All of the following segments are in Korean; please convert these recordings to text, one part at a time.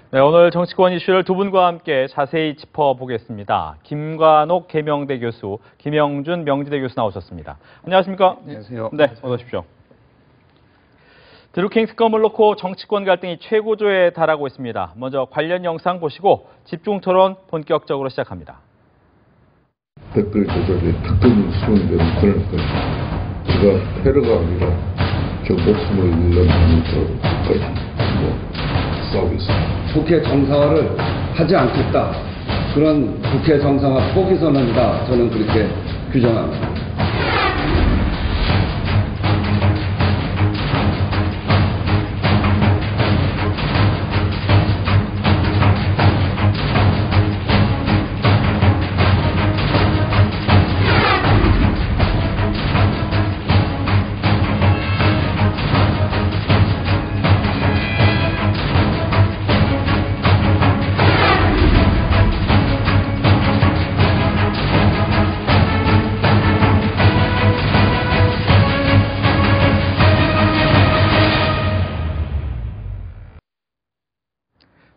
네, 오늘 정치권 이슈를 두 분과 함께 자세히 짚어보겠습니다. 김관옥 계명대 교수, 김영준 명지대 교수 나오셨습니다. 안녕하십니까? 안녕하세요. 네, 어서 오십시오. 드루킹 특검을 놓고 정치권 갈등이 최고조에 달하고 있습니다. 먼저 관련 영상 보시고 집중 토론 본격적으로 시작합니다. 댓글 조작에 특검이 수행되는 그날까지 제가 테러가 아니라 저 목숨을 잃는 것까지 싸우겠습니다. 국회 정상화를 하지 않겠다. 그런 국회 정상화 포기 선언이다. 저는 그렇게 규정합니다.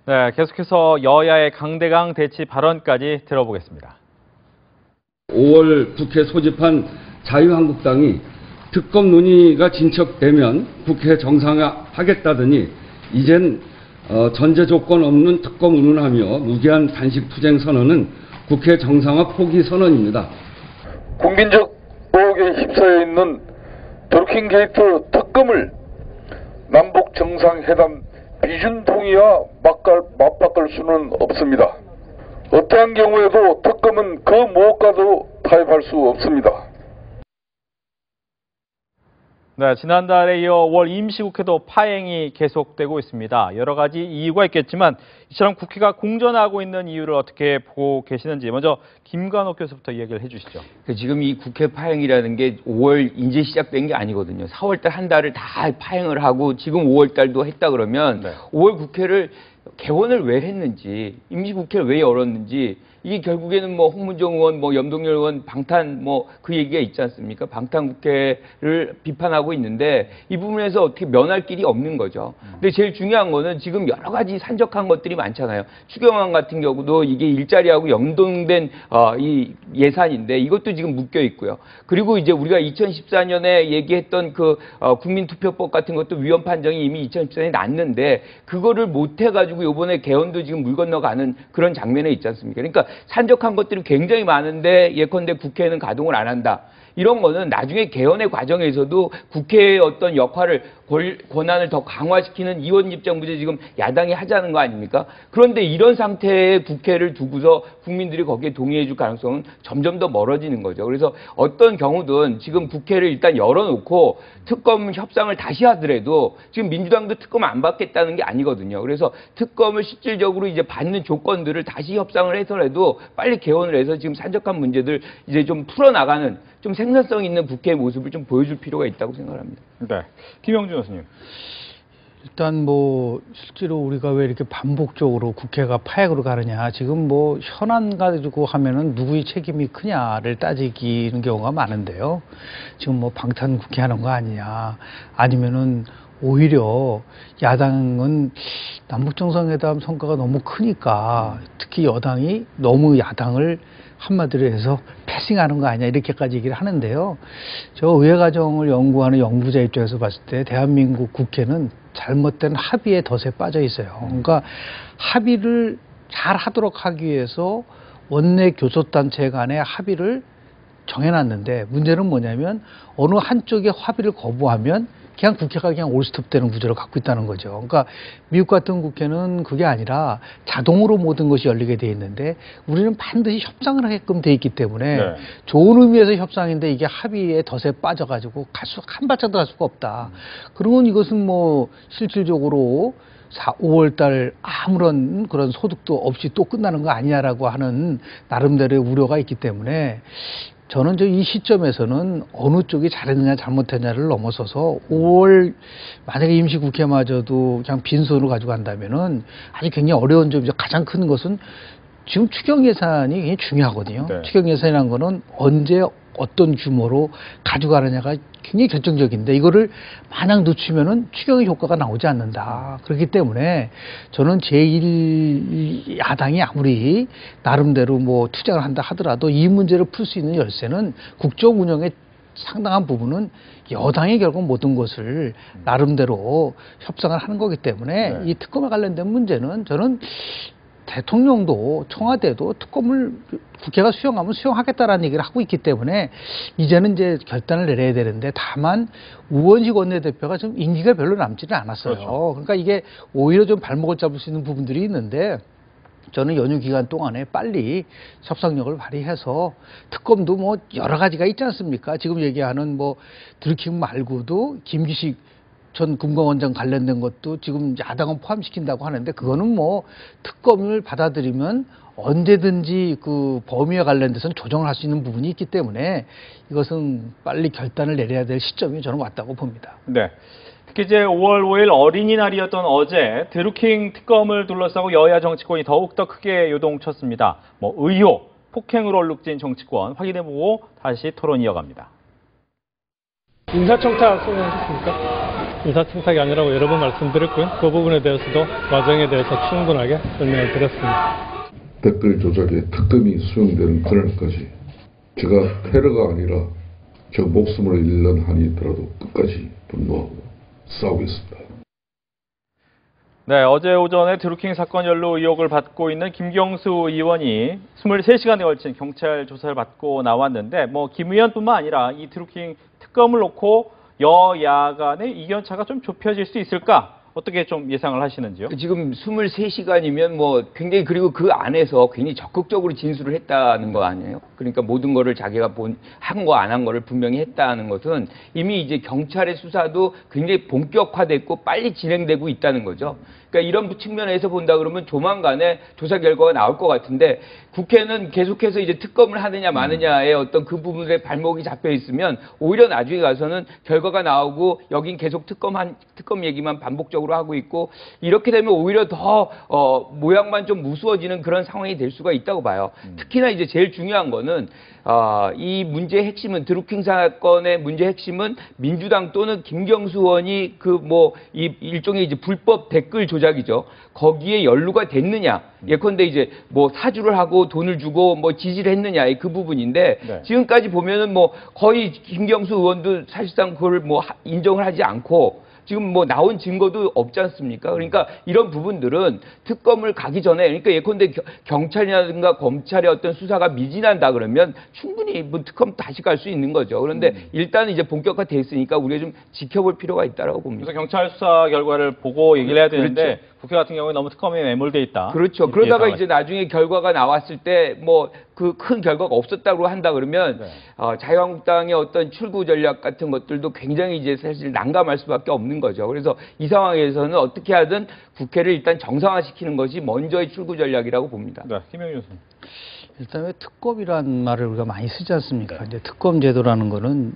네, 계속해서 여야의 강대강 대치 발언까지 들어보겠습니다. 5월 국회 소집한 자유한국당이 특검 논의가 진척되면 국회 정상화하겠다더니 이젠 전제 조건 없는 특검 운운하며 무기한 단식 투쟁 선언은 국회 정상화 포기 선언입니다. 국민적 의혹에 휩싸여 있는 드루킹 게이트 특검을 남북 정상회담 비준 동의와 맞바꿀 수는 없습니다. 어떠한 경우에도 특검은 그 무엇과도 타협할 수 없습니다. 네, 지난달에 이어 5월 임시국회도 파행이 계속되고 있습니다. 여러 가지 이유가 있겠지만 이처럼 국회가 공전하고 있는 이유를 어떻게 보고 계시는지 먼저 김관옥 교수부터 이야기를 해주시죠. 지금 이 국회 파행이라는 게 5월 이제 시작된 게 아니거든요. 4월 달 한 달을 다 파행을 하고 지금 5월 달도 했다 그러면 네. 5월 국회를 개원을 왜 했는지, 임시국회를 왜 열었는지, 이게 결국에는 뭐 홍문종 의원, 뭐 염동열 의원 방탄 뭐 그 얘기가 있지 않습니까? 방탄 국회를 비판하고 있는데 이 부분에서 어떻게 면할 길이 없는 거죠. 근데 제일 중요한 거는 지금 여러 가지 산적한 것들이 많잖아요. 추경안 같은 경우도 이게 일자리하고 연동된 이 예산인데 이것도 지금 묶여 있고요. 그리고 이제 우리가 2014년에 얘기했던 그 국민투표법 같은 것도 위헌 판정이 이미 2014년에 났는데 그거를 못 해가지고 이번에 개헌도 지금 물 건너가는 그런 장면에 있지 않습니까? 그러니까 산적한 것들이 굉장히 많은데 예컨대 국회는 가동을 안 한다. 이런 거는 나중에 개헌의 과정에서도 국회의 어떤 역할을 권한을 더 강화시키는 이원집정부제 지금 야당이 하자는 거 아닙니까? 그런데 이런 상태의 국회를 두고서 국민들이 거기에 동의해 줄 가능성은 점점 더 멀어지는 거죠. 그래서 어떤 경우든 지금 국회를 일단 열어놓고 특검 협상을 다시 하더라도 지금 민주당도 특검 안 받겠다는 게 아니거든요. 그래서 특검을 실질적으로 이제 받는 조건들을 다시 협상을 해서라도 빨리 개헌을 해서 지금 산적한 문제들 이제 좀 풀어나가는 좀 생산성 있는 국회의 모습을 좀 보여줄 필요가 있다고 생각합니다. 네, 김영준 교수님. 일단 뭐 실제로 우리가 왜 이렇게 반복적으로 국회가 파행으로 가느냐, 지금 뭐 현안 가지고 하면은 누구의 책임이 크냐를 따지기는 경우가 많은데요. 지금 뭐 방탄 국회 하는 거 아니냐, 아니면은 오히려 야당은 남북정상회담 성과가 너무 크니까 특히 여당이 너무 야당을 한마디로 해서 패싱하는 거 아니냐 이렇게까지 얘기를 하는데요. 저 의회과정을 연구하는 연구자 입장에서 봤을 때 대한민국 국회는 잘못된 합의의 덫에 빠져 있어요. 그러니까 합의를 잘 하도록 하기 위해서 원내 교섭단체 간의 합의를 정해놨는데 문제는 뭐냐면 어느 한쪽의 합의를 거부하면 그냥 국회가 그냥 올스톱되는 구조를 갖고 있다는 거죠. 그러니까 미국 같은 국회는 그게 아니라 자동으로 모든 것이 열리게 돼 있는데 우리는 반드시 협상을 하게끔 돼 있기 때문에 네. 좋은 의미에서 협상인데 이게 합의의 덫에 빠져가지고 한 발짝도 갈 수가 없다. 그러면 이것은 뭐 실질적으로 5월 달 아무런 그런 소득도 없이 또 끝나는 거 아니냐라고 하는 나름대로의 우려가 있기 때문에 저는 이 시점에서는 어느 쪽이 잘했느냐 잘못했느냐를 넘어서서 5월 만약에 임시국회마저도 그냥 빈손으로 가지고 간다면은 아주 굉장히 어려운 점이죠. 가장 큰 것은 지금 추경 예산이 굉장히 중요하거든요. 네. 추경 예산이라는 거는 언제 어떤 규모로 가져가느냐가 굉장히 결정적인데 이거를 마냥 늦추면은 추경의 효과가 나오지 않는다. 그렇기 때문에 저는 제1야당이 아무리 나름대로 뭐 투쟁을 한다 하더라도 이 문제를 풀 수 있는 열쇠는 국정 운영의 상당한 부분은 여당이 결국 모든 것을 나름대로 협상을 하는 거기 때문에 네. 이 특검에 관련된 문제는 저는 대통령도 청와대도 특검을 국회가 수용하면 수용하겠다라는 얘기를 하고 있기 때문에 이제는 이제 결단을 내려야 되는데 다만 우원식 원내대표가 좀 임기가 별로 남지는 않았어요. 그렇죠. 그러니까 이게 오히려 좀 발목을 잡을 수 있는 부분들이 있는데 저는 연휴 기간 동안에 빨리 협상력을 발휘해서 특검도 뭐 여러 가지가 있지 않습니까? 지금 얘기하는 뭐 드루킹 말고도 김기식 전 금감원장 관련된 것도 지금 야당은 포함시킨다고 하는데 그거는 뭐 특검을 받아들이면 언제든지 그 범위와 관련돼서는 조정을 할 수 있는 부분이 있기 때문에 이것은 빨리 결단을 내려야 될 시점이 저는 왔다고 봅니다. 네. 특히 이제 5월 5일 어린이날이었던 어제 드루킹 특검을 둘러싸고 여야 정치권이 더욱더 크게 요동쳤습니다. 뭐 의혹, 폭행으로 얼룩진 정치권 확인해보고 다시 토론 이어갑니다. 인사청탁 수행하셨습니까? 인사청탁이 아니라고 여러 번 말씀드렸고요. 그 부분에 대해서도 과정에 대해서 충분하게 설명을 드렸습니다. 댓글 조작에 특검이 수용되는 그날까지 제가 테러가 아니라 저 목숨을 잃는 한이 있더라도 끝까지 분노하고 싸우겠습니다. 네, 어제 오전에 드루킹 사건 연루 의혹을 받고 있는 김경수 의원이 23시간에 걸친 경찰 조사를 받고 나왔는데 뭐 김 의원뿐만 아니라 이 드루킹 특검을 놓고 여야 간의 이견차가 좀 좁혀질 수 있을까? 어떻게 좀 예상을 하시는지요? 지금 23시간이면 뭐 굉장히 그리고 그 안에서 굉장히 적극적으로 진술을 했다는 거 아니에요? 그러니까 모든 거를 자기가 한 거 안 한 거를 분명히 했다는 것은 이미 이제 경찰의 수사도 굉장히 본격화됐고 빨리 진행되고 있다는 거죠. 그러니까 이런 측면에서 본다 그러면 조만간에 조사 결과가 나올 것 같은데 국회는 계속해서 이제 특검을 하느냐 마느냐의 어떤 그 부분에 발목이 잡혀 있으면 오히려 나중에 가서는 결과가 나오고 여긴 계속 특검 얘기만 반복적으로 하고 있고 이렇게 되면 오히려 더 모양만 좀 무서워지는 그런 상황이 될 수가 있다고 봐요. 특히나 이제 제일 중요한 거는 이 문제의 핵심은 드루킹 사건의 문제의 핵심은 민주당 또는 김경수 의원이 이 일종의 이제 불법 댓글 조작이죠. 거기에 연루가 됐느냐. 예컨대 이제 뭐 사주를 하고 돈을 주고 뭐 지지를 했느냐의 그 부분인데 네. 지금까지 보면은 뭐 거의 김경수 의원도 사실상 그걸 뭐 인정을 하지 않고 지금 뭐 나온 증거도 없지 않습니까? 그러니까 이런 부분들은 특검을 가기 전에 그러니까 예컨대 경찰이라든가 검찰의 어떤 수사가 미진한다 그러면 충분히 뭐 특검 다시 갈 수 있는 거죠. 그런데 일단 이제 본격화돼 있으니까 우리가 좀 지켜볼 필요가 있다라고 봅니다. 그래서 경찰 수사 결과를 보고 얘기를 해야 되는데 그렇죠. 국회 같은 경우에 너무 특검에 매몰돼 있다. 그렇죠. 이렇게 그러다가 예상을 이제 나중에 결과가 나왔을 때 뭐 그 큰 결과가 없었다고 한다 그러면 네. 자유한국당의 어떤 출구 전략 같은 것들도 굉장히 이제 사실 난감할 수밖에 없는 거죠. 그래서 이 상황에서는 어떻게 하든 국회를 일단 정상화시키는 것이 먼저의 출구 전략이라고 봅니다. 네, 김영희 교수님. 일단 왜 특검이라는 말을 우리가 많이 쓰지 않습니까? 이제 특검 제도라는 거는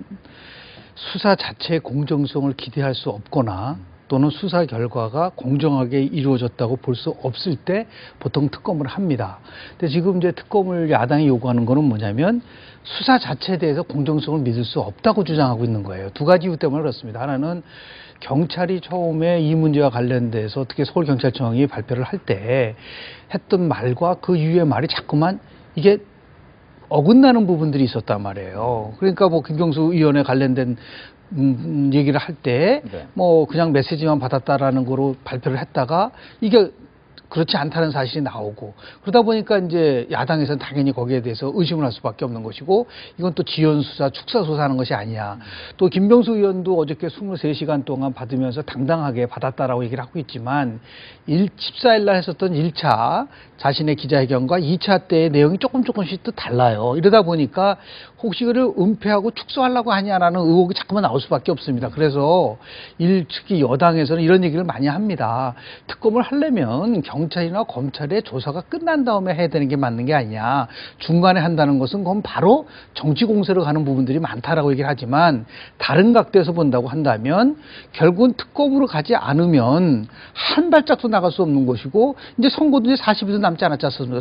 수사 자체의 공정성을 기대할 수 없거나 또는 수사 결과가 공정하게 이루어졌다고 볼 수 없을 때 보통 특검을 합니다. 근데 지금 이제 특검을 야당이 요구하는 거는 뭐냐면 수사 자체에 대해서 공정성을 믿을 수 없다고 주장하고 있는 거예요. 두 가지 이유 때문에 그렇습니다. 하나는 경찰이 처음에 이 문제와 관련돼서 어떻게 서울경찰청이 발표를 할 때 했던 말과 그 이후의 말이 자꾸만 이게 어긋나는 부분들이 있었단 말이에요. 그러니까 뭐 김경수 의원에 관련된 얘기를 할 때 네. 뭐 그냥 메시지만 받았다라는 거로 발표를 했다가 이게 그렇지 않다는 사실이 나오고 그러다 보니까 이제 야당에서는 당연히 거기에 대해서 의심을 할 수밖에 없는 것이고 이건 또 지연 수사, 축사 수사하는 것이 아니야. 또 김병수 의원도 어저께 23시간 동안 받으면서 당당하게 받았다라고 얘기를 하고 있지만 14일 날 했었던 1차 자신의 기자회견과 2차 때의 내용이 조금씩 또 달라요. 이러다 보니까 혹시 그를 은폐하고 축소하려고 하냐라는 의혹이 자꾸만 나올 수밖에 없습니다. 그래서 특히 여당에서는 이런 얘기를 많이 합니다. 특검을 하려면 경찰이나 검찰의 조사가 끝난 다음에 해야 되는 게 맞는 게 아니냐. 중간에 한다는 것은 그건 바로 정치 공세로 가는 부분들이 많다라고 얘기를 하지만 다른 각도에서 본다고 한다면 결국은 특검으로 가지 않으면 한 발짝도 나갈 수 없는 것이고 이제 선거도 이제 40일도 남지 않았지 않습니까?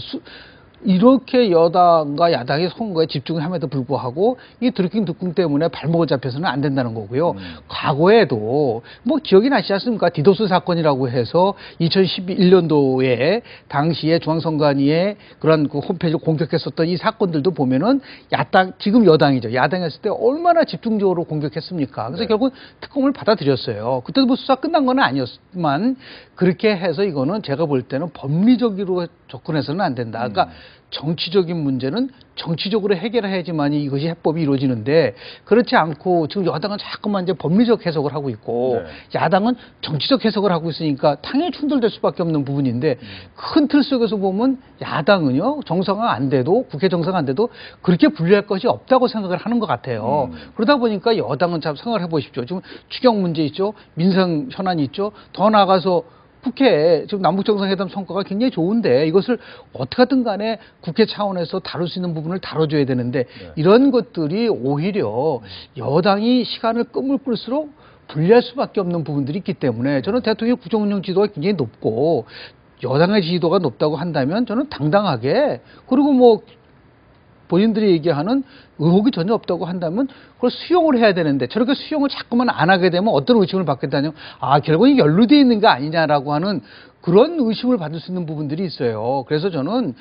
이렇게 여당과 야당이 선거에 집중함에도 불구하고 이 드루킹 특검 때문에 발목을 잡혀서는 안 된다는 거고요. 과거에도 뭐 기억이 나시지 않습니까? 디도스 사건이라고 해서 2011년도에 당시에 중앙선관위의 그런 그 홈페이지를 공격했었던 이 사건들도 보면은 지금 여당이죠. 야당이었을 때 얼마나 집중적으로 공격했습니까? 그래서 결국 특검을 받아들였어요. 그때도 뭐 수사 끝난 건 아니었지만 그렇게 해서 이거는 제가 볼 때는 법리적으로 접근해서는 안 된다. 그러니까 정치적인 문제는 정치적으로 해결해야지만 이것이 해법이 이루어지는데 그렇지 않고 지금 여당은 자꾸만 이제 법리적 해석을 하고 있고 야당은 정치적 해석을 하고 있으니까 당연히 충돌될 수밖에 없는 부분인데 큰 틀 속에서 보면 야당은요 정상화 안 돼도 국회 정상화 안 돼도 그렇게 분리할 것이 없다고 생각을 하는 것 같아요. 그러다 보니까 여당은 참 생각을 해보십시오. 지금 추경 문제 있죠, 민생 현안이 있죠. 더 나아가서 국회에 지금 남북정상회담 성과가 굉장히 좋은데 이것을 어떻게 하든 간에 국회 차원에서 다룰 수 있는 부분을 다뤄줘야 되는데 이런 것들이 오히려 여당이 시간을 끔을 끌수록 불리할 수밖에 없는 부분들이 있기 때문에 저는 대통령 국정운영 지도가 굉장히 높고 여당의 지지도가 높다고 한다면 저는 당당하게 그리고 뭐 본인들이 얘기하는 의혹이 전혀 없다고 한다면 그걸 수용을 해야 되는데 저렇게 수용을 자꾸만 안 하게 되면 어떤 의심을 받겠다뇨? 아, 결국은 연루되어 있는 거 아니냐라고 하는 그런 의심을 받을 수 있는 부분들이 있어요. 그래서 저는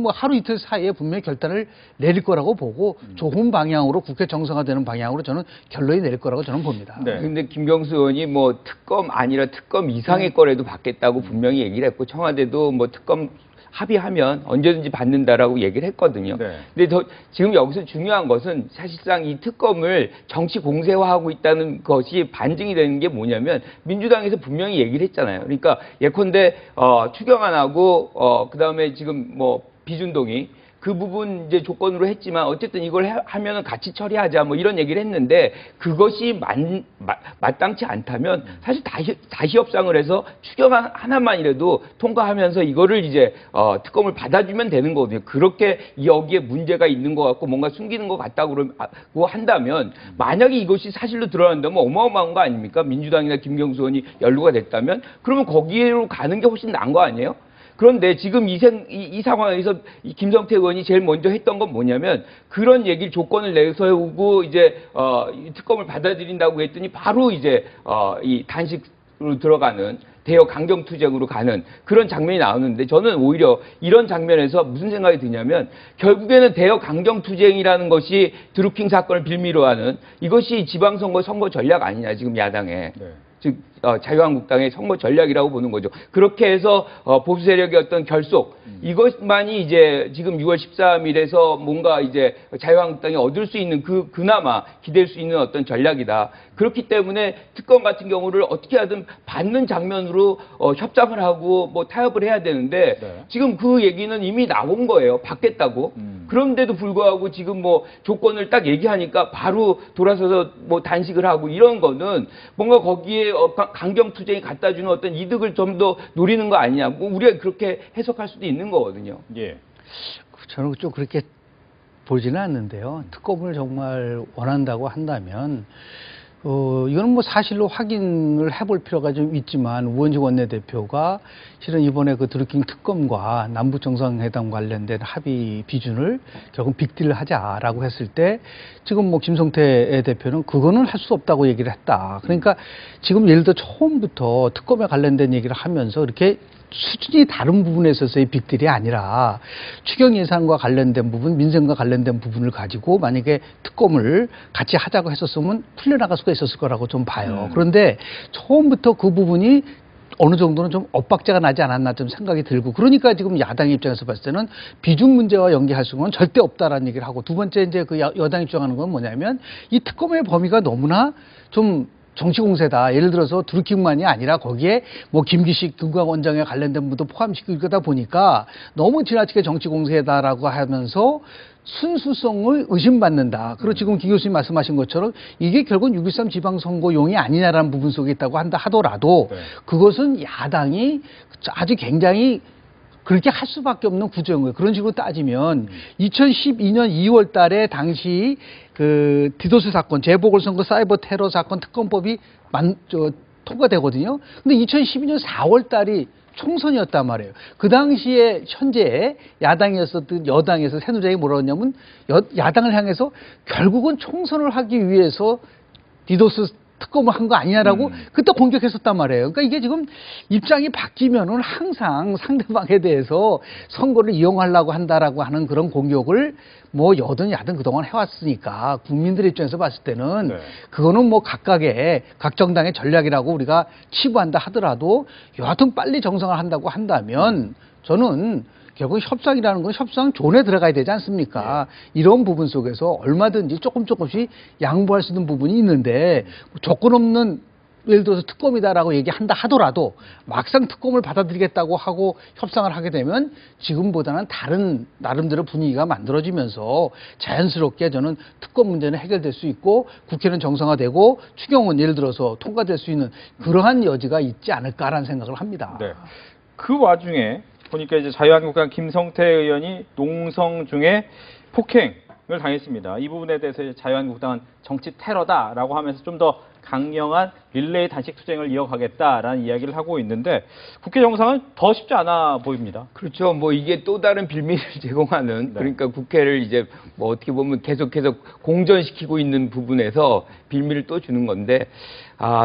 뭐 하루 이틀 사이에 분명히 결단을 내릴 거라고 보고 좋은 방향으로 국회 정상화되는 방향으로 저는 결론이 내릴 거라고 저는 봅니다. 네. 근데 김경수 의원이 뭐 특검 아니라 특검 이상의 거라도 받겠다고 분명히 얘기를 했고 청와대도 뭐 특검 합의하면 언제든지 받는다라고 얘기를 했거든요. 네. 근데 지금 여기서 중요한 것은 사실상 이 특검을 정치 공세화하고 있다는 것이 반증이 되는 게 뭐냐면 민주당에서 분명히 얘기를 했잖아요. 그러니까 예컨대 추경안하고 그다음에 지금 뭐 비준동의 그 부분 이제 조건으로 했지만 어쨌든 이걸 하면은 같이 처리하자 뭐 이런 얘기를 했는데 그것이 마땅치 않다면 사실 다시 협상을 해서 추경안 하나만이라도 통과하면서 이거를 이제 특검을 받아주면 되는 거거든요. 그렇게 여기에 문제가 있는 것 같고 뭔가 숨기는 것 같다고 한다면 만약에 이것이 사실로 드러난다면 어마어마한 거 아닙니까? 민주당이나 김경수 의원이 연루가 됐다면 그러면 거기로 가는 게 훨씬 나은 거 아니에요? 그런데 지금 이 상황에서 김성태 의원이 제일 먼저 했던 건 뭐냐면 그런 얘기를 조건을 내세우고 이제 이 특검을 받아들인다고 했더니 바로 이제 이 단식으로 들어가는 대여 강경투쟁으로 가는 그런 장면이 나오는데 저는 오히려 이런 장면에서 무슨 생각이 드냐면 결국에는 대여 강경투쟁이라는 것이 드루킹 사건을 빌미로 하는 이것이 지방선거 선거 전략 아니냐 지금 야당의. 네. 즉 자유한국당의 선거 전략이라고 보는 거죠. 그렇게 해서 보수 세력의 어떤 결속 이것만이 이제 지금 6월 13일에서 뭔가 이제 자유한국당이 얻을 수 있는 그나마 기댈 수 있는 어떤 전략이다. 그렇기 때문에 특검 같은 경우를 어떻게 하든 받는 장면으로 협상을 하고 뭐 타협을 해야 되는데 네. 지금 그 얘기는 이미 나온 거예요. 받겠다고. 그런데도 불구하고 지금 뭐 조건을 딱 얘기하니까 바로 돌아서서 뭐 단식을 하고 이런 거는 뭔가 거기에 강경투쟁이 갖다 주는 어떤 이득을 좀 더 노리는 거 아니냐. 뭐 우리가 그렇게 해석할 수도 있는 거거든요. 예. 저는 좀 그렇게 보지는 않는데요. 특검을 정말 원한다고 한다면 이거는 뭐 사실로 확인을 해볼 필요가 좀 있지만 우원식 원내대표가 실은 이번에 그 드루킹 특검과 남북 정상회담 관련된 합의 비준을 결국 빅딜을 하자라고 했을 때 지금 뭐 김성태 대표는 그거는 할 수 없다고 얘기를 했다. 그러니까 지금 예를 들어 처음부터 특검에 관련된 얘기를 하면서 이렇게 수준이 다른 부분에 있어서의 빅딜이 아니라 추경 예산과 관련된 부분, 민생과 관련된 부분을 가지고 만약에 특검을 같이 하자고 했었으면 풀려나갈 수가 있었을 거라고 좀 봐요. 그런데 처음부터 그 부분이 어느 정도는 좀 엇박자가 나지 않았나 좀 생각이 들고 그러니까 지금 야당 입장에서 봤을 때는 비중 문제와 연계할 수는 절대 없다라는 얘기를 하고 두 번째 이제 그 여당이 주장하는 건 뭐냐면 이 특검의 범위가 너무나 좀 정치 공세다. 예를 들어서 드루킹만이 아니라 거기에 뭐 김기식 금감원장에 관련된 분도 포함시키다 보니까 너무 지나치게 정치 공세다라고 하면서 순수성을 의심받는다. 그리고 지금 김 교수님 말씀하신 것처럼 이게 결국 6.13 지방선거용이 아니냐라는 부분 속에 있다고 한다 하더라도 그것은 야당이 아주 굉장히 그렇게 할 수밖에 없는 구조인 거예요. 그런 식으로 따지면 2012년 2월 달에 당시 그 디도스 사건, 재보궐선거 사이버 테러 사건 특검법이 통과되거든요. 근데 2012년 4월 달이 총선이었단 말이에요. 그 당시에 현재 야당이었었던 여당에서 새누리당이 뭐라고 했냐면 야당을 향해서 결국은 총선을 하기 위해서 디도스 특검을 한 거 아니냐라고 그때 공격했었단 말이에요. 그러니까 이게 지금 입장이 바뀌면은 항상 상대방에 대해서 선거를 이용하려고 한다라고 하는 그런 공격을 뭐 여든 야든 그동안 해왔으니까 국민들 입장에서 봤을 때는 네. 그거는 뭐 각각의 각 정당의 전략이라고 우리가 치부한다 하더라도 여하튼 빨리 정상을 한다고 한다면 저는 결국 협상이라는 건 협상 존에 들어가야 되지 않습니까? 이런 부분 속에서 얼마든지 조금씩 양보할 수 있는 부분이 있는데 조건 없는 예를 들어서 특검이다라고 얘기한다 하더라도 막상 특검을 받아들이겠다고 하고 협상을 하게 되면 지금보다는 다른 나름대로 분위기가 만들어지면서 자연스럽게 저는 특검 문제는 해결될 수 있고 국회는 정상화되고 추경은 예를 들어서 통과될 수 있는 그러한 여지가 있지 않을까라는 생각을 합니다. 네. 그 와중에 보니까 이제 자유한국당 김성태 의원이 농성 중에 폭행을 당했습니다. 이 부분에 대해서 자유한국당은 정치 테러다라고 하면서 좀 더 강경한 릴레이 단식 투쟁을 이어가겠다라는 이야기를 하고 있는데 국회 정상은 더 쉽지 않아 보입니다. 그렇죠. 뭐 이게 또 다른 빌미를 제공하는 네. 그러니까 국회를 이제 뭐 어떻게 보면 계속해서 공전시키고 있는 부분에서 빌미를 또 주는 건데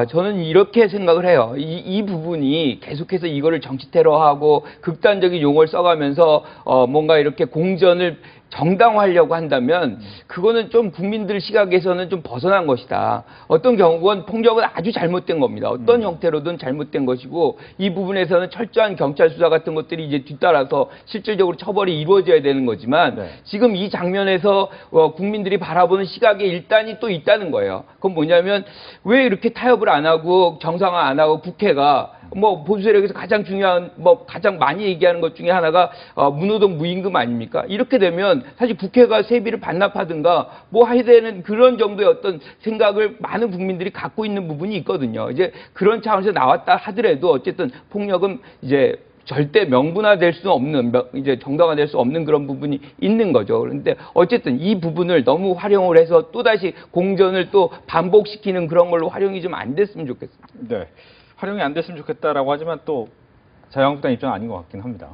저는 이렇게 생각을 해요. 이 부분이 계속해서 이거를 정치 테러하고 극단적인 용어를 써가면서 뭔가 이렇게 공전을 정당화하려고 한다면 그거는 좀 국민들 시각에서는 좀 벗어난 것이다. 어떤 경우건 폭력은 아주 잘못된 겁니다. 어떤 형태로든 잘못된 것이고 이 부분에서는 철저한 경찰 수사 같은 것들이 이제 뒤따라서 실질적으로 처벌이 이루어져야 되는 거지만 네. 지금 이 장면에서 국민들이 바라보는 시각에 일단이 또 있다는 거예요. 그건 뭐냐면 왜 이렇게 타협을 안 하고 정상화 안 하고 국회가 뭐 보수 세력에서 가장 중요한 뭐 가장 많이 얘기하는 것 중에 하나가 무노동 무임금 아닙니까? 이렇게 되면 사실 국회가 세비를 반납하든가 뭐 해야 되는 그런 정도의 어떤 생각을 많은 국민들이 갖고 있는 부분이 있거든요. 이제 그런 차원에서 나왔다 하더라도 어쨌든 폭력은 이제 절대 명분화될 수 없는 이제 정당화될 수 없는 그런 부분이 있는 거죠. 그런데 어쨌든 이 부분을 너무 활용을 해서 또 다시 공전을 또 반복시키는 그런 걸로 활용이 좀 안 됐으면 좋겠습니다. 네. 활용이 안 됐으면 좋겠다라고 하지만 또 자유한국당 입장은 아닌 것 같긴 합니다.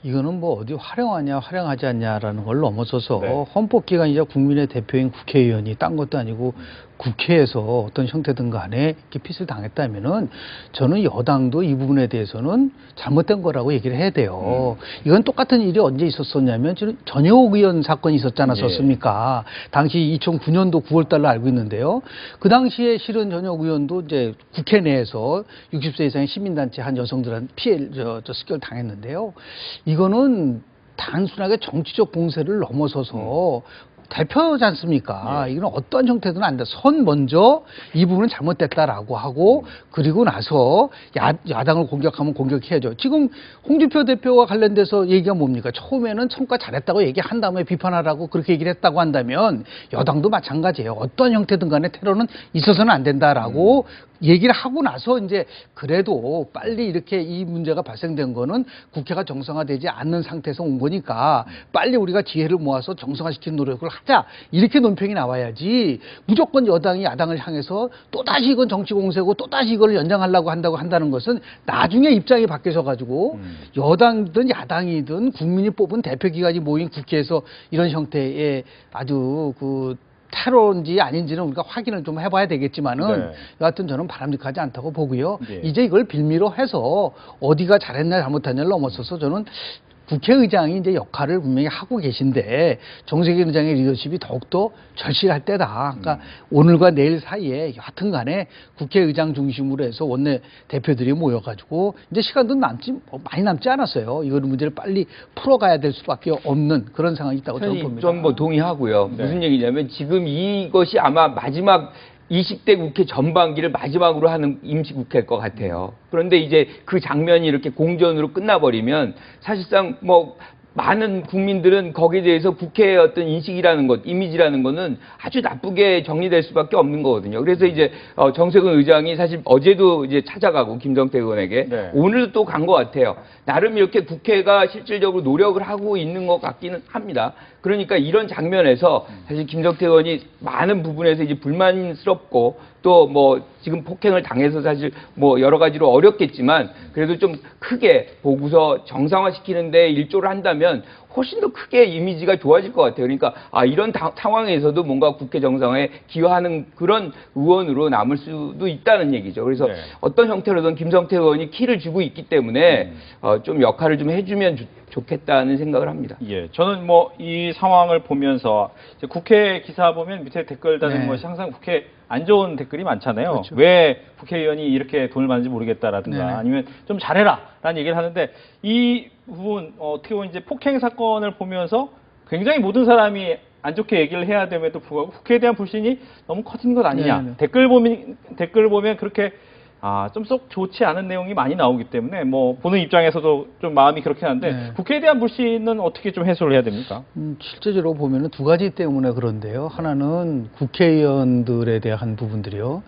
이거는 뭐 어디 활용하냐 활용하지 않냐라는 걸 넘어서서 네. 헌법기관이자 국민의 대표인 국회의원이 딴 것도 아니고 국회에서 어떤 형태든 간에 이렇게 핏을 당했다면은 저는 여당도 이 부분에 대해서는 잘못된 거라고 얘기를 해야 돼요. 이건 똑같은 일이 언제 있었었냐면 지금 전효옥 의원 사건이 있었지 않았었습니까? 당시 2009년도 9월 달로 알고 있는데요. 그 당시에 실은 전효옥 의원도 이제 국회 내에서 60세 이상의 시민단체 한 여성들한테 피해를 습격을 당했는데요. 이거는 단순하게 정치적 공세를 넘어서서 대표지 않습니까? 이건 어떤 형태든 안 돼. 선 먼저 이 부분은 잘못됐다라고 하고 그리고 나서 야당을 공격하면 공격해야죠. 지금 홍준표 대표와 관련돼서 얘기가 뭡니까? 처음에는 성과 잘했다고 얘기한 다음에 비판하라고 그렇게 얘기를 했다고 한다면 여당도 마찬가지예요. 어떤 형태든 간에 테러는 있어서는 안 된다라고 얘기를 하고 나서 이제 그래도 빨리 이렇게 이 문제가 발생된 거는 국회가 정상화되지 않는 상태에서 온 거니까 빨리 우리가 지혜를 모아서 정상화시키는 노력을 하자. 이렇게 논평이 나와야지 무조건 여당이 야당을 향해서 또다시 이건 정치 공세고 또다시 이걸 연장하려고 한다는 것은 나중에 입장이 바뀌어서 가지고 여당이든 야당이든 국민이 뽑은 대표기관이 모인 국회에서 이런 형태의 아주 테러인지 아닌지는 우리가 확인을 좀 해봐야 되겠지만은 네. 여하튼 저는 바람직하지 않다고 보고요. 예. 이제 이걸 빌미로 해서 어디가 잘했냐 잘못했냐를 넘어서서 저는 국회의장이 이제 역할을 분명히 하고 계신데 정세균 의장의 리더십이 더욱더 절실할 때다. 그러니까 오늘과 내일 사이에 여하튼 간에 국회의장 중심으로 해서 원내 대표들이 모여가지고 이제 시간도 많이 남지 않았어요. 이거는 문제를 빨리 풀어가야 될 수밖에 없는 그런 상황이 있다고 저는 봅니다. 전 뭐 동의하고요. 네. 무슨 얘기냐면 지금 이것이 아마 마지막 20대 국회 전반기를 마지막으로 하는 임시국회일 것 같아요. 그런데 이제 그 장면이 이렇게 공전으로 끝나버리면 사실상 뭐 많은 국민들은 거기에 대해서 국회의 어떤 인식이라는 것, 이미지라는 거는 아주 나쁘게 정리될 수밖에 없는 거거든요. 그래서 이제 정세균 의장이 사실 어제도 이제 찾아가고 김성태 의원에게 네. 오늘도 또 간 것 같아요. 나름 이렇게 국회가 실질적으로 노력을 하고 있는 것 같기는 합니다. 그러니까 이런 장면에서 사실 김성태 의원이 많은 부분에서 이제 불만스럽고 또 뭐 지금 폭행을 당해서 사실 뭐 여러 가지로 어렵겠지만 그래도 좀 크게 보고서 정상화시키는데 일조를 한다면 훨씬 더 크게 이미지가 좋아질 것 같아요. 그러니까 이런 상황에서도 뭔가 국회 정상화에 기여하는 그런 의원으로 남을 수도 있다는 얘기죠. 그래서 네. 어떤 형태로든 김성태 의원이 키를 쥐고 있기 때문에 좀 역할을 좀 해주면 좋겠다는 생각을 합니다. 예, 저는 뭐 이 상황을 보면서 이제 국회 기사 보면 밑에 댓글 다는 네. 것이 항상 국회 안 좋은 댓글이 많잖아요. 그렇죠. 왜 국회의원이 이렇게 돈을 받는지 모르겠다라든가 네네. 아니면 좀 잘해라라는 얘기를 하는데 이 부분 어떻게 보면 이제 폭행 사건을 보면서 굉장히 모든 사람이 안 좋게 얘기를 해야 됨에도 불구하고 국회에 대한 불신이 너무 커진 것 아니냐. 네네. 댓글 보면 그렇게 좀 썩 좋지 않은 내용이 많이 나오기 때문에 뭐 보는 입장에서도 좀 마음이 그렇긴 한데 네. 국회에 대한 불신은 어떻게 좀 해소를 해야 됩니까? 실제적으로 보면은 두 가지 때문에 그런데요. 하나는 국회의원들에 대한 부분들이요.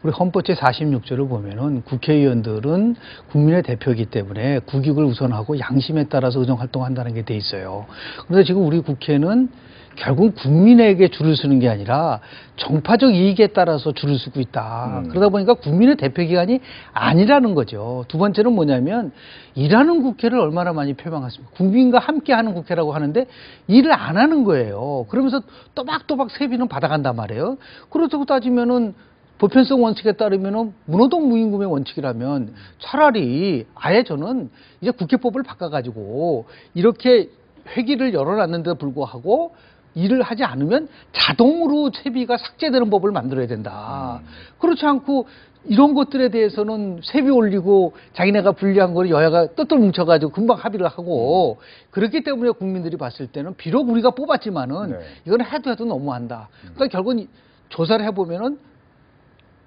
우리 헌법 제46조를 보면은 국회의원들은 국민의 대표이기 때문에 국익을 우선하고 양심에 따라서 의정 활동한다는 게 돼 있어요. 그런데 지금 우리 국회는 결국 국민에게 줄을 서는 게 아니라 정파적 이익에 따라서 줄을 서고 있다. 그러다 보니까 국민의 대표기관이 아니라는 거죠. 두 번째는 뭐냐면 일하는 국회를 얼마나 많이 표방했습니까? 국민과 함께하는 국회라고 하는데 일을 안 하는 거예요. 그러면서 또박또박 세비는 받아간단 말이에요. 그렇다고 따지면은 보편성 원칙에 따르면은 문호동 무임금의 원칙이라면 차라리 아예 저는 이제 국회법을 바꿔가지고 이렇게 회기를 열어놨는데도 불구하고 일을 하지 않으면 자동으로 세비가 삭제되는 법을 만들어야 된다. 그렇지 않고 이런 것들에 대해서는 세비 올리고 자기네가 불리한 거를 여야가 똘똘 뭉쳐가지고 금방 합의를 하고 그렇기 때문에 국민들이 봤을 때는 비록 우리가 뽑았지만은 네. 이건 해도 너무한다. 그러니까 결국은 조사를 해보면은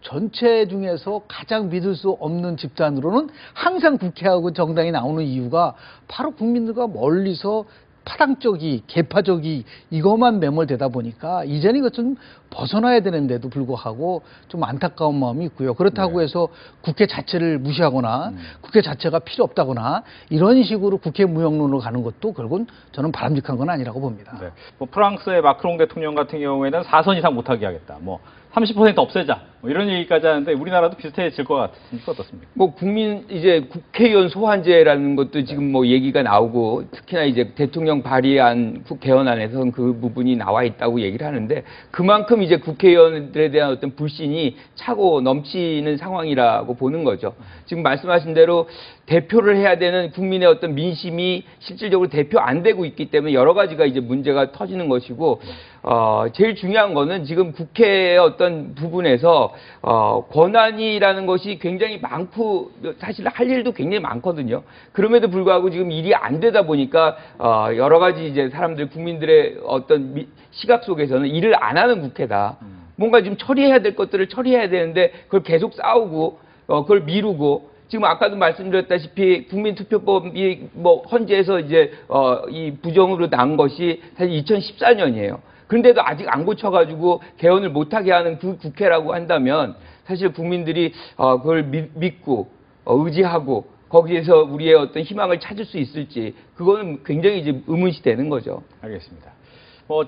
전체 중에서 가장 믿을 수 없는 집단으로는 항상 국회하고 정당이 나오는 이유가 바로 국민들과 멀리서 파당적이, 개파적이 이것만 매몰되다 보니까 이제는 이것 좀 벗어나야 되는데도 불구하고 좀 안타까운 마음이 있고요. 그렇다고 네. 해서 국회 자체를 무시하거나 국회 자체가 필요 없다거나 이런 식으로 국회 무용론으로 가는 것도 결국은 저는 바람직한 건 아니라고 봅니다. 네. 뭐 프랑스의 마크롱 대통령 같은 경우에는 4선 이상 못하게 하겠다. 뭐 30% 없애자. 뭐 이런 얘기까지 하는데 우리나라도 비슷해질 것 같습니까? 어떻습니까? 뭐 이제 국회의원 소환제라는 것도 지금 뭐 얘기가 나오고 특히나 이제 대통령 발의한 개헌안에서는 그 부분이 나와 있다고 얘기를 하는데 그만큼 이제 국회의원들에 대한 어떤 불신이 차고 넘치는 상황이라고 보는 거죠. 지금 말씀하신 대로 대표를 해야 되는 국민의 어떤 민심이 실질적으로 대표 안 되고 있기 때문에 여러 가지가 이제 문제가 터지는 것이고 제일 중요한 거는 지금 국회의 어떤 부분에서 권한이라는 것이 굉장히 많고 사실 할 일도 굉장히 많거든요. 그럼에도 불구하고 지금 일이 안 되다 보니까 여러 가지 이제 사람들 국민들의 어떤 시각 속에서는 일을 안 하는 국회다. 뭔가 지금 처리해야 될 것들을 처리해야 되는데 그걸 계속 싸우고 그걸 미루고 지금 아까도 말씀드렸다시피 국민투표법이 뭐 헌재에서 이제 이 부정으로 난 것이 사실 2014년이에요. 그런데도 아직 안 고쳐가지고 개헌을 못하게 하는 그 국회라고 한다면 사실 국민들이 그걸 믿고 의지하고 거기에서 우리의 어떤 희망을 찾을 수 있을지 그거는 굉장히 이제 의문시 되는 거죠. 알겠습니다.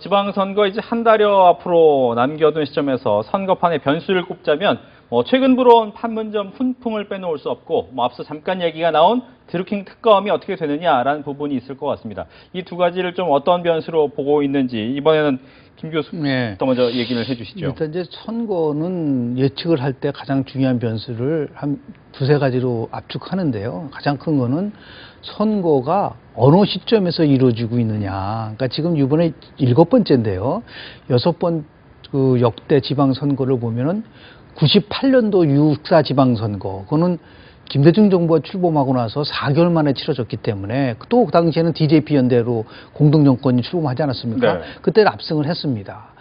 지방선거 이제 한 달여 앞으로 남겨둔 시점에서 선거판의 변수를 꼽자면 최근 불어온 판문점 훈풍을 빼놓을 수 없고 앞서 잠깐 얘기가 나온 드루킹 특검이 어떻게 되느냐라는 부분이 있을 것 같습니다. 이 두 가지를 좀 어떤 변수로 보고 있는지 이번에는 김 교수부터 네. 먼저 얘기를 해주시죠. 일단 이제 선거는 예측을 할 때 가장 중요한 변수를 한 두세 가지로 압축하는데요. 가장 큰 거는 선거가 어느 시점에서 이루어지고 있느냐. 그러니까 지금 이번에 7번째인데요. 6번 그 역대 지방선거를 보면은 98년도 6.4 지방선거, 그거는 김대중 정부가 출범하고 나서 4개월 만에 치러졌기 때문에 또 그 당시에는 DJP 연대로 공동정권이 출범하지 않았습니까? 네. 그때 압승을 했습니다.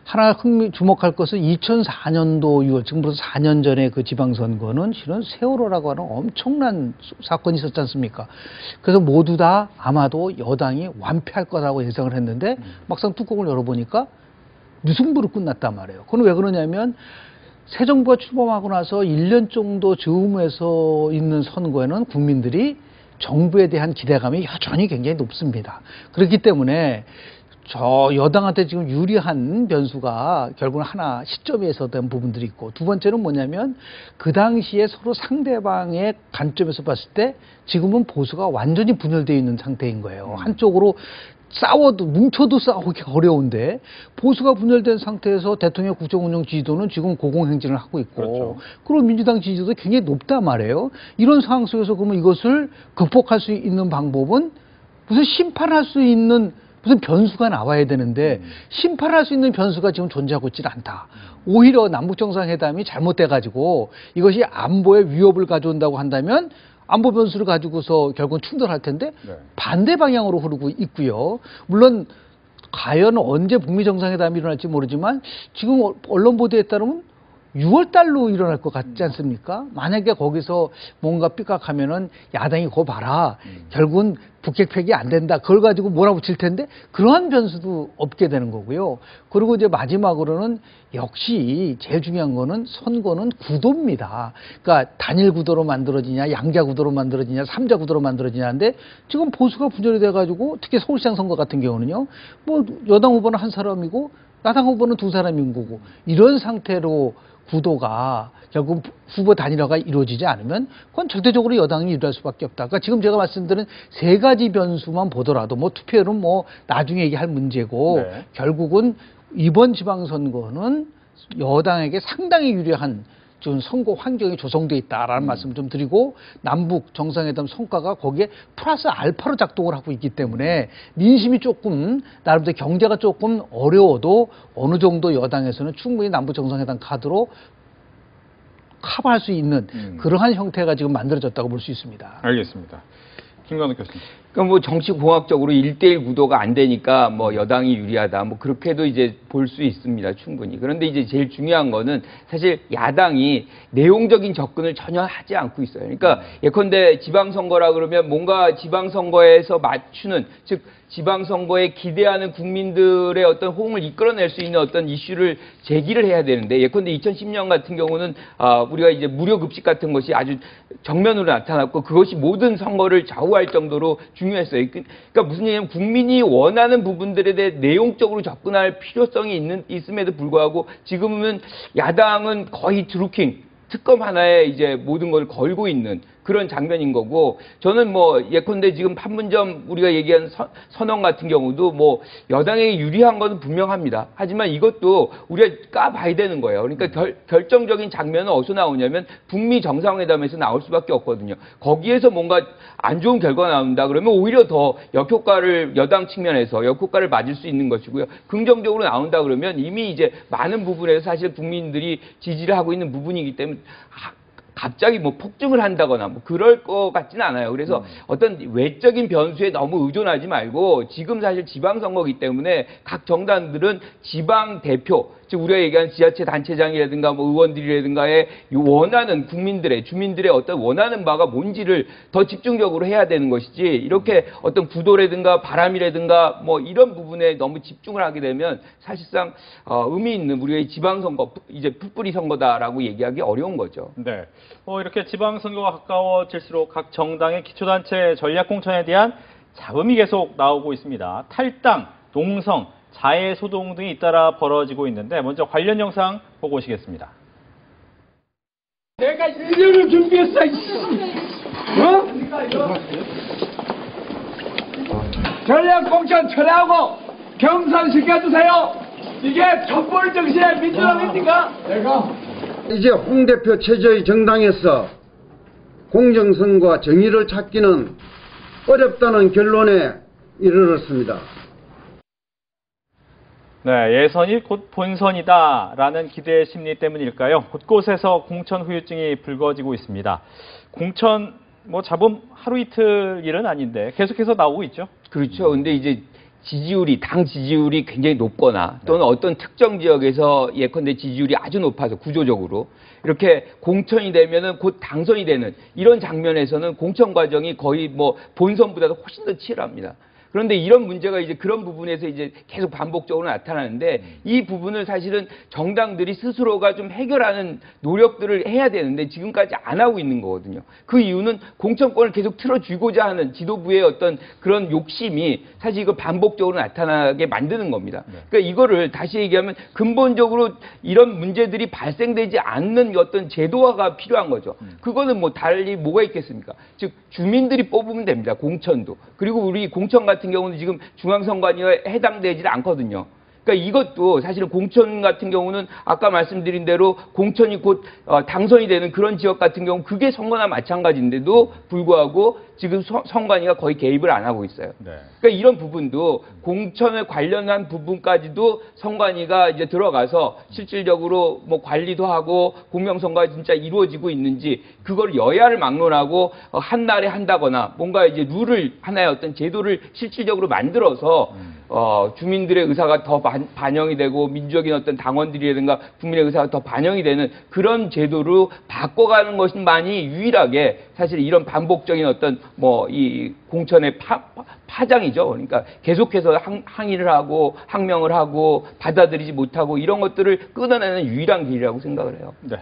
하나 주목할 것은 2004년도 6월, 지금부터 4년 전에 그 지방선거는 실은 세월호라고 하는 엄청난 사건이 있었지 않습니까? 그래서 모두 다 아마도 여당이 완패할 거라고 예상을 했는데 막상 뚜껑을 열어보니까 무승부로 끝났단 말이에요. 그건 왜 그러냐면 새 정부가 출범하고 나서 1년 정도 즈음해서 있는 선거에는 국민들이 정부에 대한 기대감이 여전히 굉장히 높습니다. 그렇기 때문에 저 여당한테 지금 유리한 변수가 결국은 하나 시점에서 된 부분들이 있고, 두 번째는 뭐냐면 그 당시에 서로 상대방의 관점에서 봤을 때 지금은 보수가 완전히 분열되어 있는 상태인 거예요. 한쪽으로 싸워도 뭉쳐도 싸우기 어려운데 보수가 분열된 상태에서 대통령 국정운영 지지도는 지금 고공행진을 하고 있고, 그렇죠. 그리고 민주당 지지도도 굉장히 높단 말이에요. 이런 상황 속에서 그러면 이것을 극복할 수 있는 방법은 무슨 심판할 수 있는 무슨 변수가 나와야 되는데 심판할 수 있는 변수가 지금 존재하고 있지는 않다. 오히려 남북정상회담이 잘못돼가지고 이것이 안보에 위협을 가져온다고 한다면 안보 변수를 가지고서 결국은 충돌할 텐데 네. 반대 방향으로 흐르고 있고요. 물론 과연 언제 북미 정상회담이 일어날지 모르지만 지금 언론 보도에 따르면 6월 달로 일어날 것 같지 않습니까? 만약에 거기서 뭔가 삐깍하면은 야당이 거 봐라. 결국은 북핵 폐기 안 된다. 그걸 가지고 몰아붙일 텐데 그러한 변수도 없게 되는 거고요. 그리고 이제 마지막으로는 역시 제일 중요한 거는 선거는 구도입니다. 그러니까 단일 구도로 만들어지냐, 양자 구도로 만들어지냐, 삼자 구도로 만들어지냐인데 지금 보수가 분열이 돼가지고 특히 서울시장 선거 같은 경우는요. 뭐 여당 후보는 한 사람이고 야당 후보는 두 사람인 거고 이런 상태로 구도가 결국 후보 단일화가 이루어지지 않으면 그건 절대적으로 여당이 유리할 수밖에 없다. 그러니까 지금 제가 말씀드린 세 가지 변수만 보더라도 뭐 투표율은 뭐 나중에 얘기할 문제고 네. 결국은 이번 지방선거는 여당에게 상당히 유리한 좀 선거 환경이 조성돼 있다라는 말씀 좀 드리고, 남북 정상회담 성과가 거기에 플러스 알파로 작동을 하고 있기 때문에 민심이 조금 나름대로 경제가 조금 어려워도 어느 정도 여당에서는 충분히 남북 정상회담 카드로 커버할 수 있는 그러한 형태가 지금 만들어졌다고 볼 수 있습니다. 알겠습니다. 김관욱 교수님. 그러니까 뭐 정치공학적으로 1대1 구도가 안 되니까 뭐 여당이 유리하다 뭐 그렇게도 이제 볼 수 있습니다. 충분히. 그런데 이제 제일 중요한 거는 사실 야당이 내용적인 접근을 전혀 하지 않고 있어요. 그러니까 예컨대 지방선거라 그러면 뭔가 지방선거에서 맞추는, 즉 지방선거에 기대하는 국민들의 어떤 호응을 이끌어낼 수 있는 어떤 이슈를 제기를 해야 되는데, 예컨대 2010년 같은 경우는 우리가 이제 무료급식 같은 것이 아주 정면으로 나타났고 그것이 모든 선거를 좌우할 정도로 중요했어요. 그러니까 무슨 얘기냐면 국민이 원하는 부분들에 대해 내용적으로 접근할 필요성이 있음에도 불구하고 지금은 야당은 거의 드루킹 특검 하나에 이제 모든 걸 걸고 있는 그런 장면인 거고, 저는 뭐 예컨대 지금 판문점 우리가 얘기한 선언 같은 경우도 뭐 여당에게 유리한 것은 분명합니다. 하지만 이것도 우리가 까봐야 되는 거예요. 그러니까 결정적인 장면은 어디서 나오냐면 북미 정상회담에서 나올 수밖에 없거든요. 거기에서 뭔가 안 좋은 결과가 나온다 그러면 오히려 더 역효과를 여당 측면에서 역효과를 맞을 수 있는 것이고요. 긍정적으로 나온다 그러면 이미 이제 많은 부분에서 사실 국민들이 지지를 하고 있는 부분이기 때문에 갑자기 뭐 폭증을 한다거나 뭐 그럴 것 같지는 않아요. 그래서 어떤 외적인 변수에 너무 의존하지 말고 지금 사실 지방선거이기 때문에 각 정당들은 지방 대표, 즉 우리가 얘기하는 지자체 단체장이라든가 뭐 의원들이라든가의 원하는 국민들의, 주민들의 어떤 원하는 바가 뭔지를 더 집중적으로 해야 되는 것이지, 이렇게 어떤 구도라든가 바람이라든가 뭐 이런 부분에 너무 집중을 하게 되면 사실상 의미 있는 우리의 지방선거, 이제 풋뿌리 선거다라고 얘기하기 어려운 거죠. 네. 이렇게 지방선거가 가까워질수록 각 정당의 기초단체 전략공천에 대한 잡음이 계속 나오고 있습니다. 탈당, 농성, 자해소동 등이 잇따라 벌어지고 있는데 먼저 관련 영상 보고 오시겠습니다. 내가 1년을 준비했어, 전략공천 철회하고 경선시켜주세요. 이게 촛불 정신의 민주당입니까? 이제 홍 대표 체제의 정당에서 공정성과 정의를 찾기는 어렵다는 결론에 이르렀습니다. 네, 예선이 곧 본선이다라는 기대 심리 때문일까요? 곳곳에서 공천 후유증이 불거지고 있습니다. 공천 뭐 잡음 하루 이틀 일은 아닌데 계속해서 나오고 있죠. 그렇죠. 근데 이제 지지율이, 당 지지율이 굉장히 높거나 또는 어떤 특정 지역에서 예컨대 지지율이 아주 높아서 구조적으로 이렇게 공천이 되면은 곧 당선이 되는 이런 장면에서는 공천 과정이 거의 뭐 본선보다도 훨씬 더 치열합니다. 그런데 이런 문제가 이제 그런 부분에서 이제 계속 반복적으로 나타나는데 이 부분을 사실은 정당들이 스스로가 좀 해결하는 노력들을 해야 되는데 지금까지 안 하고 있는 거거든요. 그 이유는 공천권을 계속 틀어주고자 하는 지도부의 어떤 그런 욕심이 사실 이거 반복적으로 나타나게 만드는 겁니다. 그러니까 이거를 다시 얘기하면 근본적으로 이런 문제들이 발생되지 않는 어떤 제도화가 필요한 거죠. 그거는 뭐 달리 뭐가 있겠습니까? 즉 주민들이 뽑으면 됩니다. 공천도. 그리고 우리 공천 같은 경우는 지금 중앙선관위에 해당되지 않거든요. 그러니까 이것도 사실은 공천 같은 경우는 아까 말씀드린 대로 공천이 곧 당선이 되는 그런 지역 같은 경우 그게 선거나 마찬가지인데도 불구하고 지금 선관위가 거의 개입을 안 하고 있어요. 네. 그러니까 이런 부분도 공천에 관련한 부분까지도 선관위가 이제 들어가서 실질적으로 뭐 관리도 하고 공명선거가 진짜 이루어지고 있는지 그걸 여야를 막론하고 한 날에 한다거나 뭔가 이제 룰을 하나의 어떤 제도를 실질적으로 만들어서 주민들의 의사가 더 반영이 되고 민주적인 어떤 당원들이라든가 국민의 의사가 더 반영이 되는 그런 제도로 바꿔가는 것만이 유일하게 사실 이런 반복적인 어떤 뭐 이 공천의 파장이죠. 그러니까 계속해서 항의를 하고 항명을 하고 받아들이지 못하고 이런 것들을 끊어내는 유일한 길이라고 생각을 해요. 네.